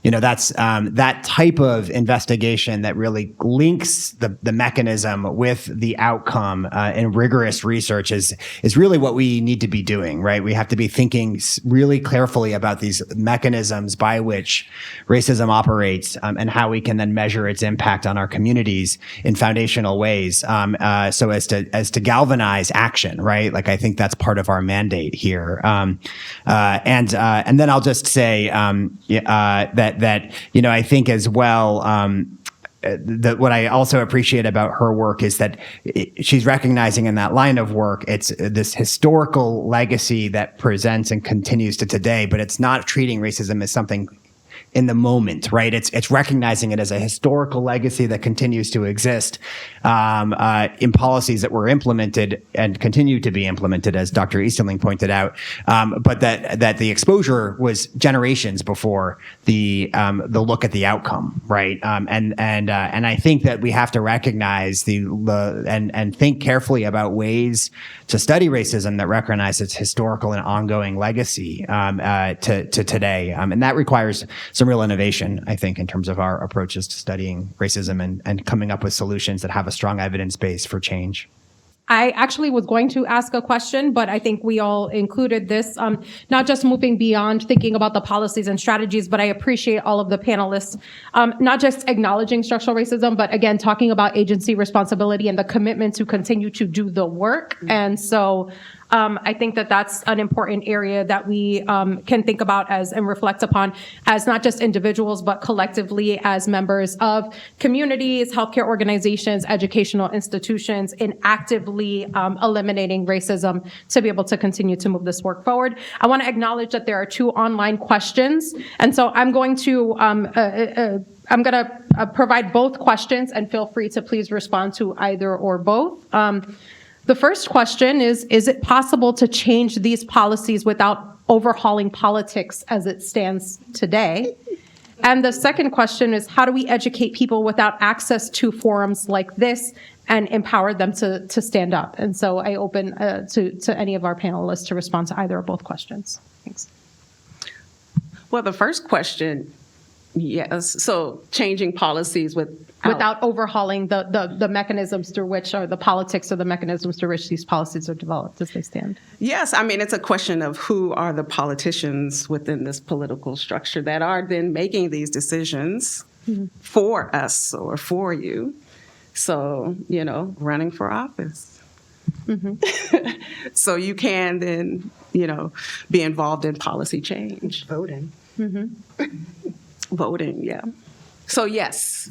That's that type of investigation that really links the mechanism with the outcome in rigorous research is really what we need to be doing, right? We have to be thinking really carefully about these mechanisms by which racism operates, and how we can then measure its impact on our communities in foundational ways, so as to galvanize action, right? Like, I think that's part of our mandate here. And then I'll just say that I think as well, what I also appreciate about her work is that she's recognizing in that line of work, it's this historical legacy that presents and continues to today, but it's not treating racism as something in the moment, right? It's recognizing it as a historical legacy that continues to exist in policies that were implemented and continue to be implemented, as Dr. Easterling pointed out, but that the exposure was generations before the look at the outcome, right? And I think that we have to recognize and think carefully about ways to study racism that recognize its historical and ongoing legacy to today, and that requires some real innovation, I think, in terms of our approaches to studying racism and coming up with solutions that have a strong evidence base for change. I actually was going to ask a question, but I think we all included this, not just moving beyond thinking about the policies and strategies, but I appreciate all of the panelists, not just acknowledging structural racism, but again, talking about agency responsibility and the commitment to continue to do the work. And so I think that that's an important area that we can think about and reflect upon as not just individuals, but collectively as members of communities, healthcare organizations, educational institutions, in actively eliminating racism to be able to continue to move this work forward. I want to acknowledge that there are 2 online questions. And so I'm going to provide both questions, and feel free to please respond to either or both. The first question is it possible to change these policies without overhauling politics as it stands today? And the second question is, how do we educate people without access to forums like this and empower them to stand up? And so I open to any of our panelists to respond to either or both questions. Thanks. Well, the first question, yes. So changing policies without overhauling the mechanisms through which, or the politics or the mechanisms through which these policies are developed as they stand. Yes, I mean, it's a question of who are the politicians within this political structure that are then making these decisions for us or for you. So, running for office. So you can then, be involved in policy change. Voting. Voting, yeah. So yes.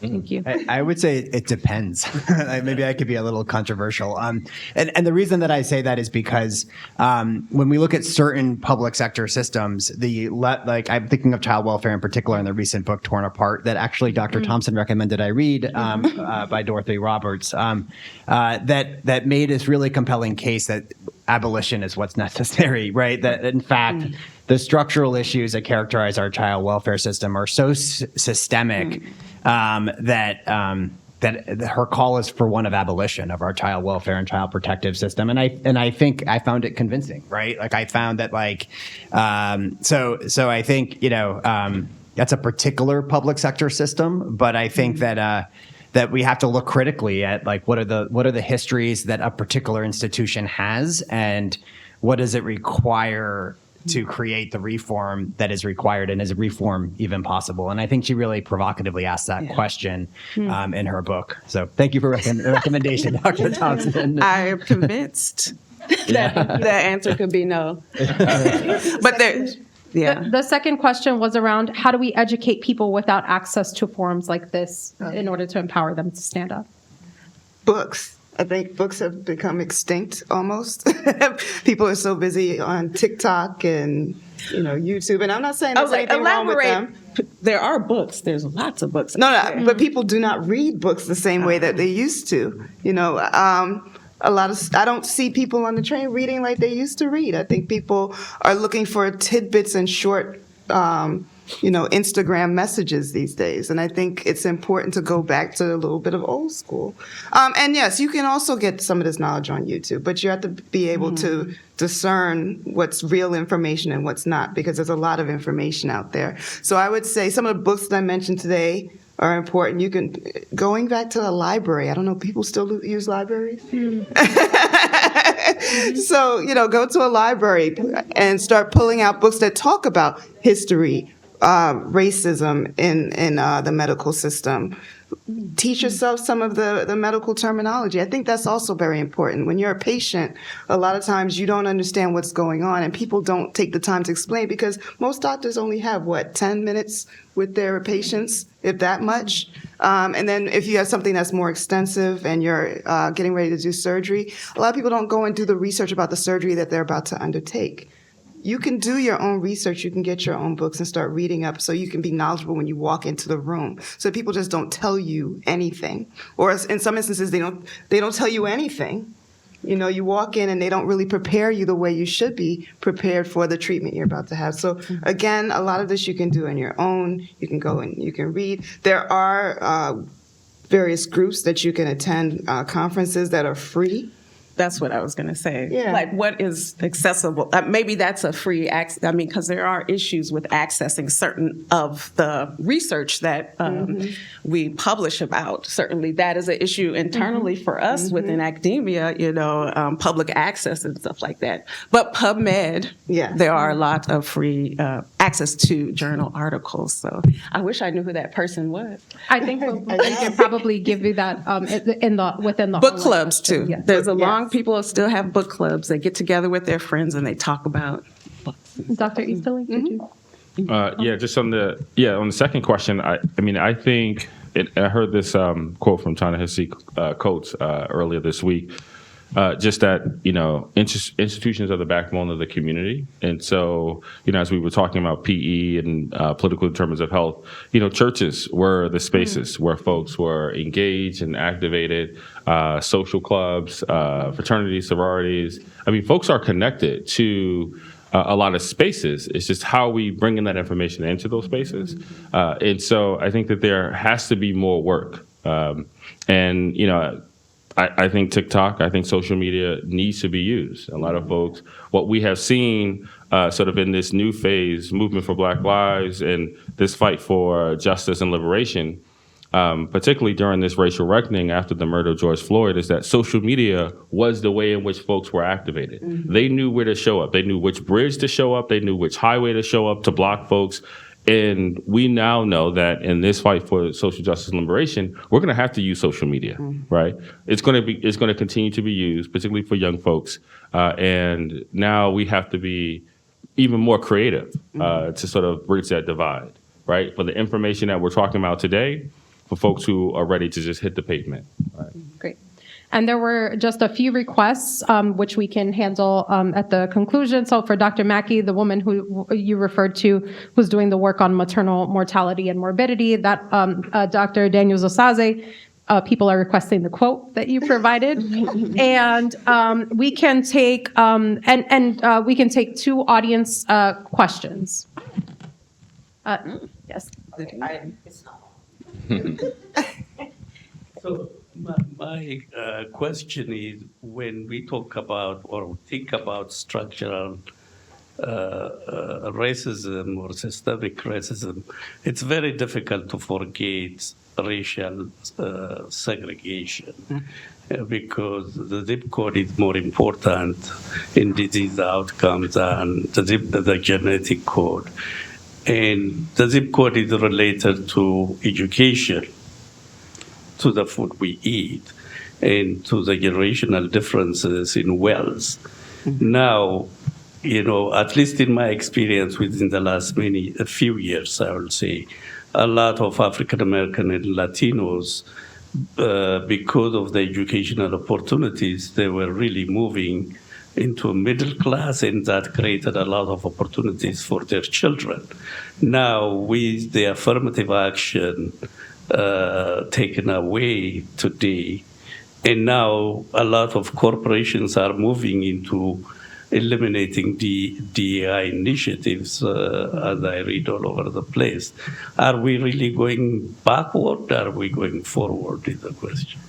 Thank you. I would say it depends. Maybe I could be a little controversial. And the reason that I say that is because when we look at certain public sector systems, I'm thinking of child welfare in particular in the recent book Torn Apart that actually Dr. Thompson recommended I read by Dorothy Roberts that made this really compelling case that abolition is what's necessary, right? That in fact, the structural issues that characterize our child welfare system are so systemic that her call is for one of abolition of our child welfare and child protective system. And I think I found it convincing, right? Like I found that so I think, that's a particular public sector system, but I think that we have to look critically at what are the histories that a particular institution has, and what does it require to create the reform that is required, and is reform even possible? And I think she really provocatively asked that question in her book. So thank you for the recommendation, Dr. Thompson. I am convinced that the answer could be no. But the second question was around how do we educate people without access to forums like this in order to empower them to stand up? Books. I think books have become extinct almost. People are so busy on TikTok and YouTube, and I'm not saying there's anything wrong with them. There are books. There's lots of books. No, but people do not read books the same way that they used to. I don't see people on the train reading like they used to read. I think people are looking for tidbits and short Instagram messages these days. And I think it's important to go back to a little bit of old school. And yes, you can also get some of this knowledge on YouTube, but you have to be able to discern what's real information and what's not, because there's a lot of information out there. So I would say some of the books that I mentioned today are important. You can, going back to the library, I don't know, people still use libraries? So, go to a library and start pulling out books that talk about history, racism in the medical system. Teach yourself some of the medical terminology. I think that's also very important. When you're a patient, a lot of times you don't understand what's going on, and people don't take the time to explain, because most doctors only have, 10 minutes with their patients, if that much. And then if you have something that's more extensive and you're getting ready to do surgery, a lot of people don't go and do the research about the surgery that they're about to undertake. you can do your own research. You can get your own books and start reading up so you can be knowledgeable when you walk into the room. So people just don't tell you anything. Or in some instances, they don't tell you anything. You know, you walk in and they don't really prepare you the way you should be prepared for the treatment you're about to have. So again, a lot of this you can do on your own. You can go and you can read. There are various groups that you can attend, conferences that are free. That's what I was going to say. Yeah. Like, what is accessible? Maybe that's a free access. I mean, because there are issues with accessing certain of the research that we publish about. Certainly, that is an issue internally for us within academia, you know, public access and stuff like that. But PubMed, there are a lot of free access to journal articles. So I wish I knew who that person was. I think we can probably give you that within the book clubs too. Yes. There's a long people still have book clubs. They get together with their friends and they talk about books. Dr. Easterling, did you? Just on the second question, I think I heard this quote from Ta-Nehisi Coates earlier this week. Just that, you know, institutions are the backbone of the community. And so, you know, as we were talking about PE and political determinants of health, you know, churches were the spaces where folks were engaged and activated, social clubs, fraternities, sororities. I mean, folks are connected to a lot of spaces. It's just how we bringing that information into those spaces. And so I think that there has to be more work. And, you know, I think TikTok, I think social media needs to be used. A lot of folks, what we have seen sort of in this new phase, movement for Black lives and this fight for justice and liberation, particularly during this racial reckoning after the murder of George Floyd, is that social media was the way in which folks were activated. They knew where to show up. They knew which bridge to show up. They knew which highway to show up to block folks. And we now know that in this fight for social justice and liberation, we're going to have to use social media, right? It's going to continue to be used, particularly for young folks. And now we have to be even more creative to sort of bridge that divide, right? For the information that we're talking about today, for folks who are ready to just hit the pavement. Right? Great. And there were just a few requests, which we can handle at the conclusion. So for Dr. Mackie, the woman who you referred to, who's doing the work on maternal mortality and morbidity, that Dr. Daniels-Osaze, people are requesting the quote that you provided. And we can take we can take 2 audience questions. Yes. So my question is, when we talk about or think about structural racism or systemic racism, it's very difficult to forget racial segregation because the zip code is more important in disease outcomes than the genetic code. And the zip code is related to education, to the food we eat, and to the generational differences in wealth. Now, you know, at least in my experience within the last a few years, I will say, a lot of African American and Latinos, because of the educational opportunities, they were really moving into a middle class, and that created a lot of opportunities for their children. Now, with the affirmative action taken away today, and now a lot of corporations are moving into eliminating the DEI initiatives, as I read all over the place. Are we really going backward? Are we going forward is the question.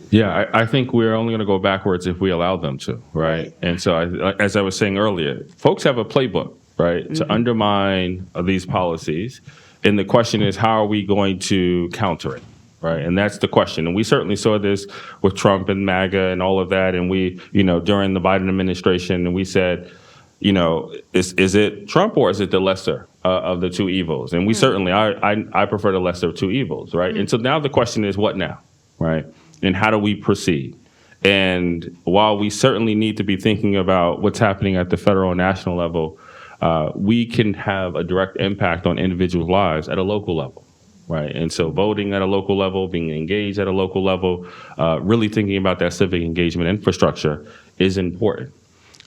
Yeah, I think we're only going to go backwards if we allow them to, right? And so, as I was saying earlier, folks have a playbook, right, to undermine these policies. And the question is, how are we going to counter it, right? And that's the question. And we certainly saw this with Trump and MAGA and all of that. And we, you know, during the Biden administration, and we said, you know, is it Trump or is it the lesser of the two evils? And we certainly, I prefer the lesser of two evils, right? And so now the question is, what now, right? And how do we proceed? And while we certainly need to be thinking about what's happening at the federal and national level, we can have a direct impact on individuals' lives at a local level, right? And so voting at a local level, being engaged at a local level, really thinking about that civic engagement infrastructure is important.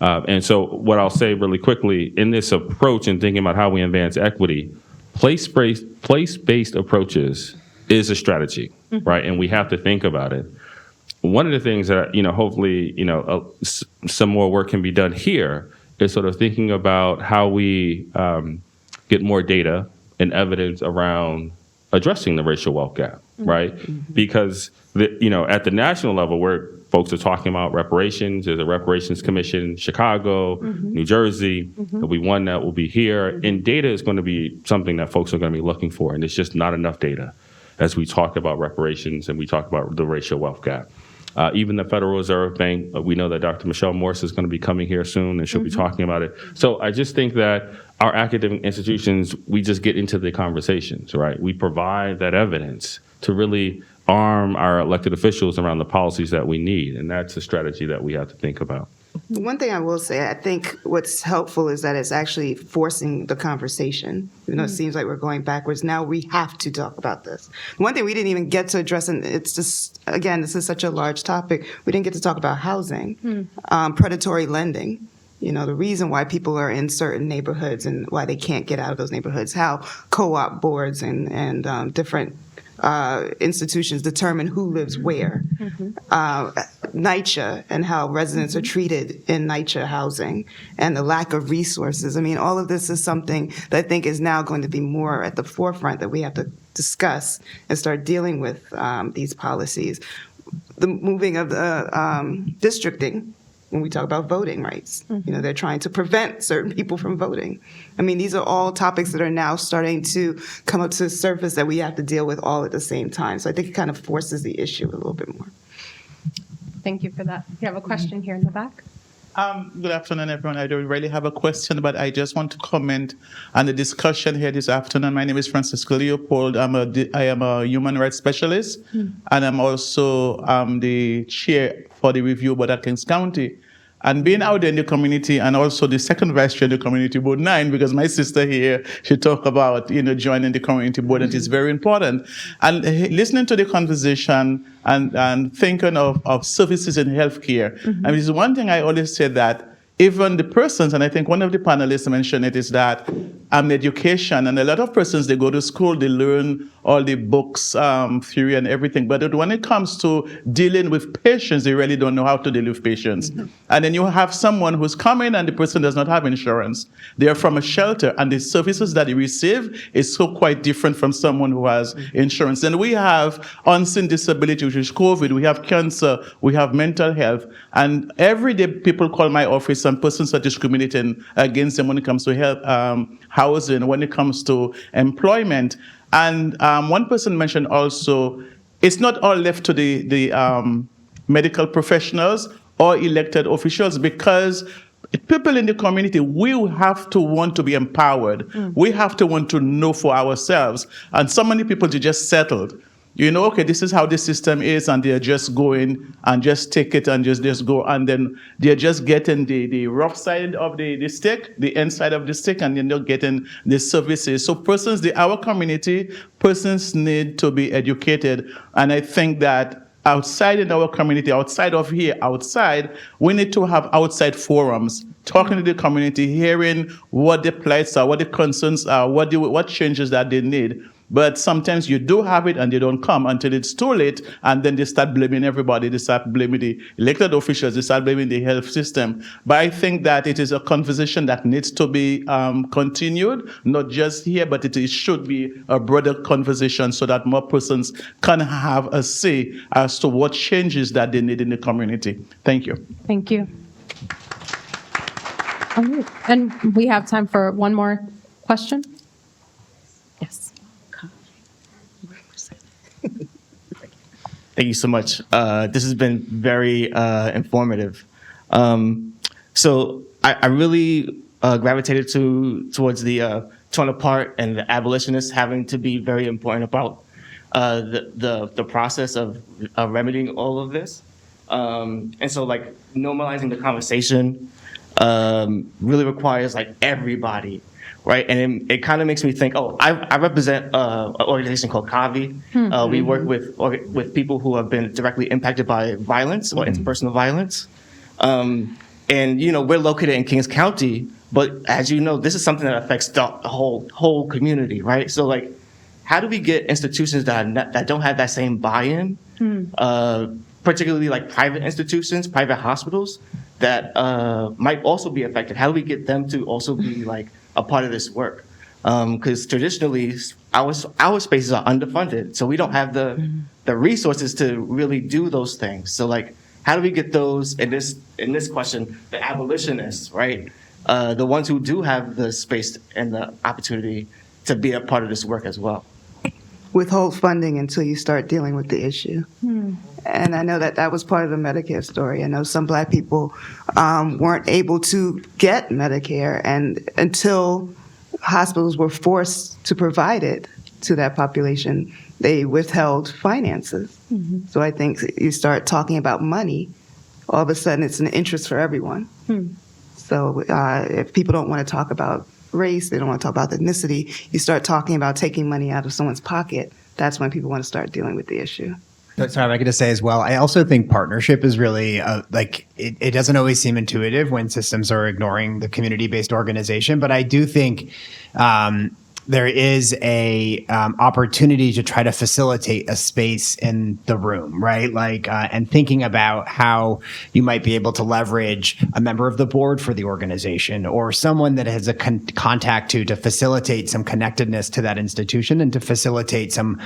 And so what I'll say really quickly, in this approach and thinking about how we advance equity, place-based approaches is a strategy, right? And we have to think about it. One of the things that, hopefully, some more work can be done here is sort of thinking about how we get more data and evidence around addressing the racial wealth gap, right? Because, at the national level, where folks are talking about reparations, there's a reparations commission in Chicago, New Jersey, there'll be one that will be here, and data is going to be something that folks are going to be looking for, and there's just not enough data as we talk about reparations and we talk about the racial wealth gap. Even the Federal Reserve Bank, we know that Dr. Michelle Morse is going to be coming here soon, and she'll be talking about it. So I just think that our academic institutions, we just get into the conversations, right? We provide that evidence to really arm our elected officials around the policies that we need, and that's a strategy that we have to think about. One thing I will say, I think what's helpful is that it's actually forcing the conversation. Even though it seems like we're going backwards, now we have to talk about this. One thing we didn't even get to address, and it's just, again, this is such a large topic, we didn't get to talk about housing, predatory lending. The reason why people are in certain neighborhoods and why they can't get out of those neighborhoods, how co-op boards and different institutions determine who lives where. NYCHA and how residents are treated in NYCHA housing and the lack of resources. I mean, all of this is something that I think is now going to be more at the forefront that we have to discuss and start dealing with these policies. The moving of the districting, when we talk about voting rights. They're trying to prevent certain people from voting. I mean, these are all topics that are now starting to come up to the surface that we have to deal with all at the same time. So I think it kind of forces the issue a little bit more. Thank you for that. You have a question here in the back? Good afternoon, everyone. I don't really have a question, but I just want to comment on the discussion here this afternoon. My name is Francisco Leopold. I am a human rights specialist, and I'm also the chair for the review board at Kings County. And being out there in the community, and also the second vice chair in the community board 9, because my sister here, she talked about joining the community board, and it's very important. And listening to the conversation and thinking of services in healthcare, and it's one thing I always say that even the persons, and I think one of the panelists mentioned it, is that education, and a lot of persons, they go to school, they learn all the books, theory and everything, but when it comes to dealing with patients, they really don't know how to deal with patients. And then you have someone who's coming and the person does not have insurance. They are from a shelter, and the services that they receive is so quite different from someone who has insurance. And we have unseen disability, which is COVID, we have cancer, we have mental health, and every day people call my office and persons are discriminating against them when it comes to health, housing, when it comes to employment. And one person mentioned also, it's not all left to the medical professionals or elected officials, because people in the community, we have to want to be empowered. We have to want to know for ourselves. And so many people, they just settled. Okay, this is how the system is, and they're just going and just take it and just go, and then they're just getting the rough side of the stick, the end side of the stick, and they're not getting the services. So our community, persons need to be educated, and I think that outside in our community, outside of here, we need to have outside forums, talking to the community, hearing what the plights are, what the concerns are, what changes that they need. But sometimes you do have it and they don't come until it's too late, and then they start blaming everybody. They start blaming the elected officials. They start blaming the health system. But I think that it is a conversation that needs to be continued, not just here, but it should be a broader conversation so that more persons can have a say as to what changes that they need in the community. Thank you. Thank you. All right. And we have time for one more question. Yes. Thank you so much. This has been very informative. So I really gravitated towards the torn apart and the abolitionists having to be very important about the process of remedying all of this. And so normalizing the conversation really requires everybody. Right, and it kind of makes me think. I represent an organization called CAVI. We work with people who have been directly impacted by violence or interpersonal violence, and And, we're located in Kings County, but as you know, this is something that affects the whole community, right? So, like, how do we get institutions that don't have that same buy-in, particularly like private institutions, private hospitals that might also be affected? How do we get them to also be like a part of this work? Because traditionally, our spaces are underfunded, so we don't have the resources to really do those things. So, like, how do we get those in this question, the abolitionists, right? The ones who do have the space and the opportunity to be a part of this work as well. Withhold funding until you start dealing with the issue. And I know that was part of the Medicare story. I know some Black people weren't able to get Medicare, and until hospitals were forced to provide it to that population, they withheld finances. So I think you start talking about money, all of a sudden it's an interest for everyone. So if people don't want to talk about race, they don't want to talk about ethnicity, you start talking about taking money out of someone's pocket, that's when people want to start dealing with the issue. Sorry, if I could just say as well, I also think partnership is really it doesn't always seem intuitive when systems are ignoring the community-based organization, but I do think there is a opportunity to try to facilitate a space in the room, right? Like, and thinking about how you might be able to leverage a member of the board for the organization or someone that has a contact to facilitate some connectedness to that institution and to facilitate some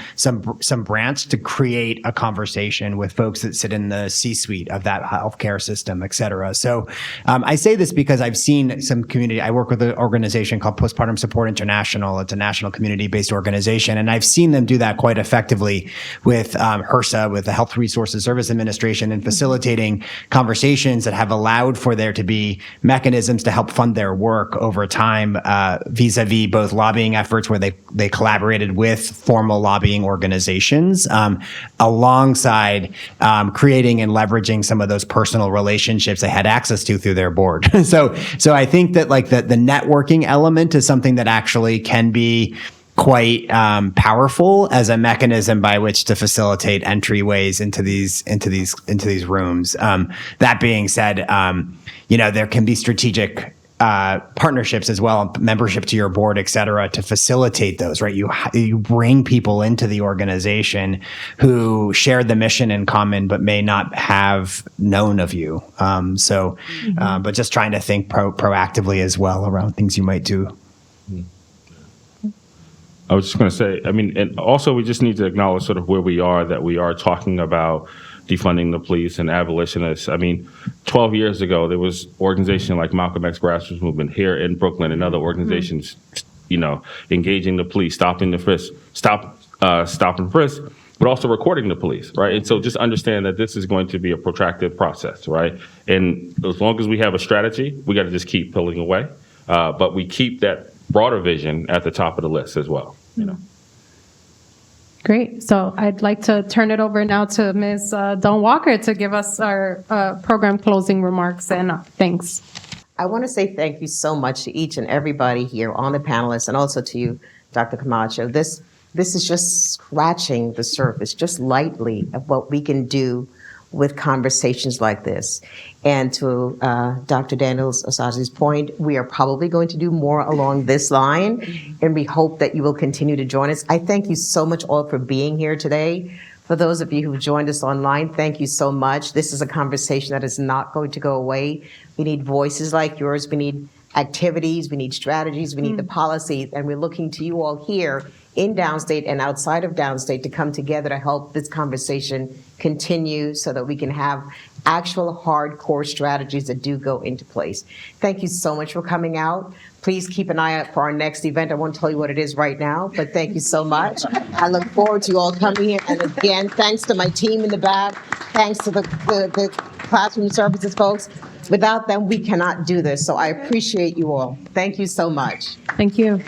branch to create a conversation with folks that sit in the C-suite of that healthcare system, et cetera. So I say this because I've seen some community. I work with an organization called Postpartum Support International. It's a national community-based organization, and I've seen them do that quite effectively with HRSA, with the Health Resources Service Administration, and facilitating conversations that have allowed for there to be mechanisms to help fund their work over time, vis-a-vis both lobbying efforts where they collaborated with formal lobbying organizations, alongside creating and leveraging some of those personal relationships they had access to through their board. So I think that like the networking element is something that actually can be quite powerful as a mechanism by which to facilitate entryways into these rooms. That being said, there can be strategic partnerships as well, membership to your board, et cetera, to facilitate those, right? You bring people into the organization who share the mission in common, but may not have known of you. But just trying to think proactively as well around things you might do. I was just going to say, and also we just need to acknowledge sort of where we are, that we are talking about defunding the police and abolitionists. 12 years ago, there was organization like Malcolm X Grassroots Movement here in Brooklyn and other organizations, engaging the police, stopping the frisk, stop and frisk, but also recording the police, right? And so just understand that this is going to be a protracted process, right? And as long as we have a strategy, we got to just keep pulling away. But we keep that broader vision at the top of the list as well. Great. So I'd like to turn it over now to Ms. Dawn Walker to give us our program closing remarks and thanks. I want to say thank you so much to each and everybody here on the panelists, and also to you, Dr. Camacho. This is just scratching the surface, just lightly, of what we can do with conversations like this. And to Dr. Daniels-Osaze's point, we are probably going to do more along this line, and we hope that you will continue to join us. I thank you so much all for being here today. For those of you who joined us online, thank you so much. This is a conversation that is not going to go away. We need voices like yours. We need activities. We need strategies. We need the policies. And we're looking to you all here in Downstate and outside of Downstate to come together to help this conversation continue so that we can have actual hardcore strategies that do go into place. Thank you so much for coming out. Please keep an eye out for our next event. I won't tell you what it is right now, but thank you so much. I look forward to you all coming here. And again, thanks to my team in the back. Thanks to the classroom services folks. Without them, we cannot do this. So I appreciate you all. Thank you so much. Thank you.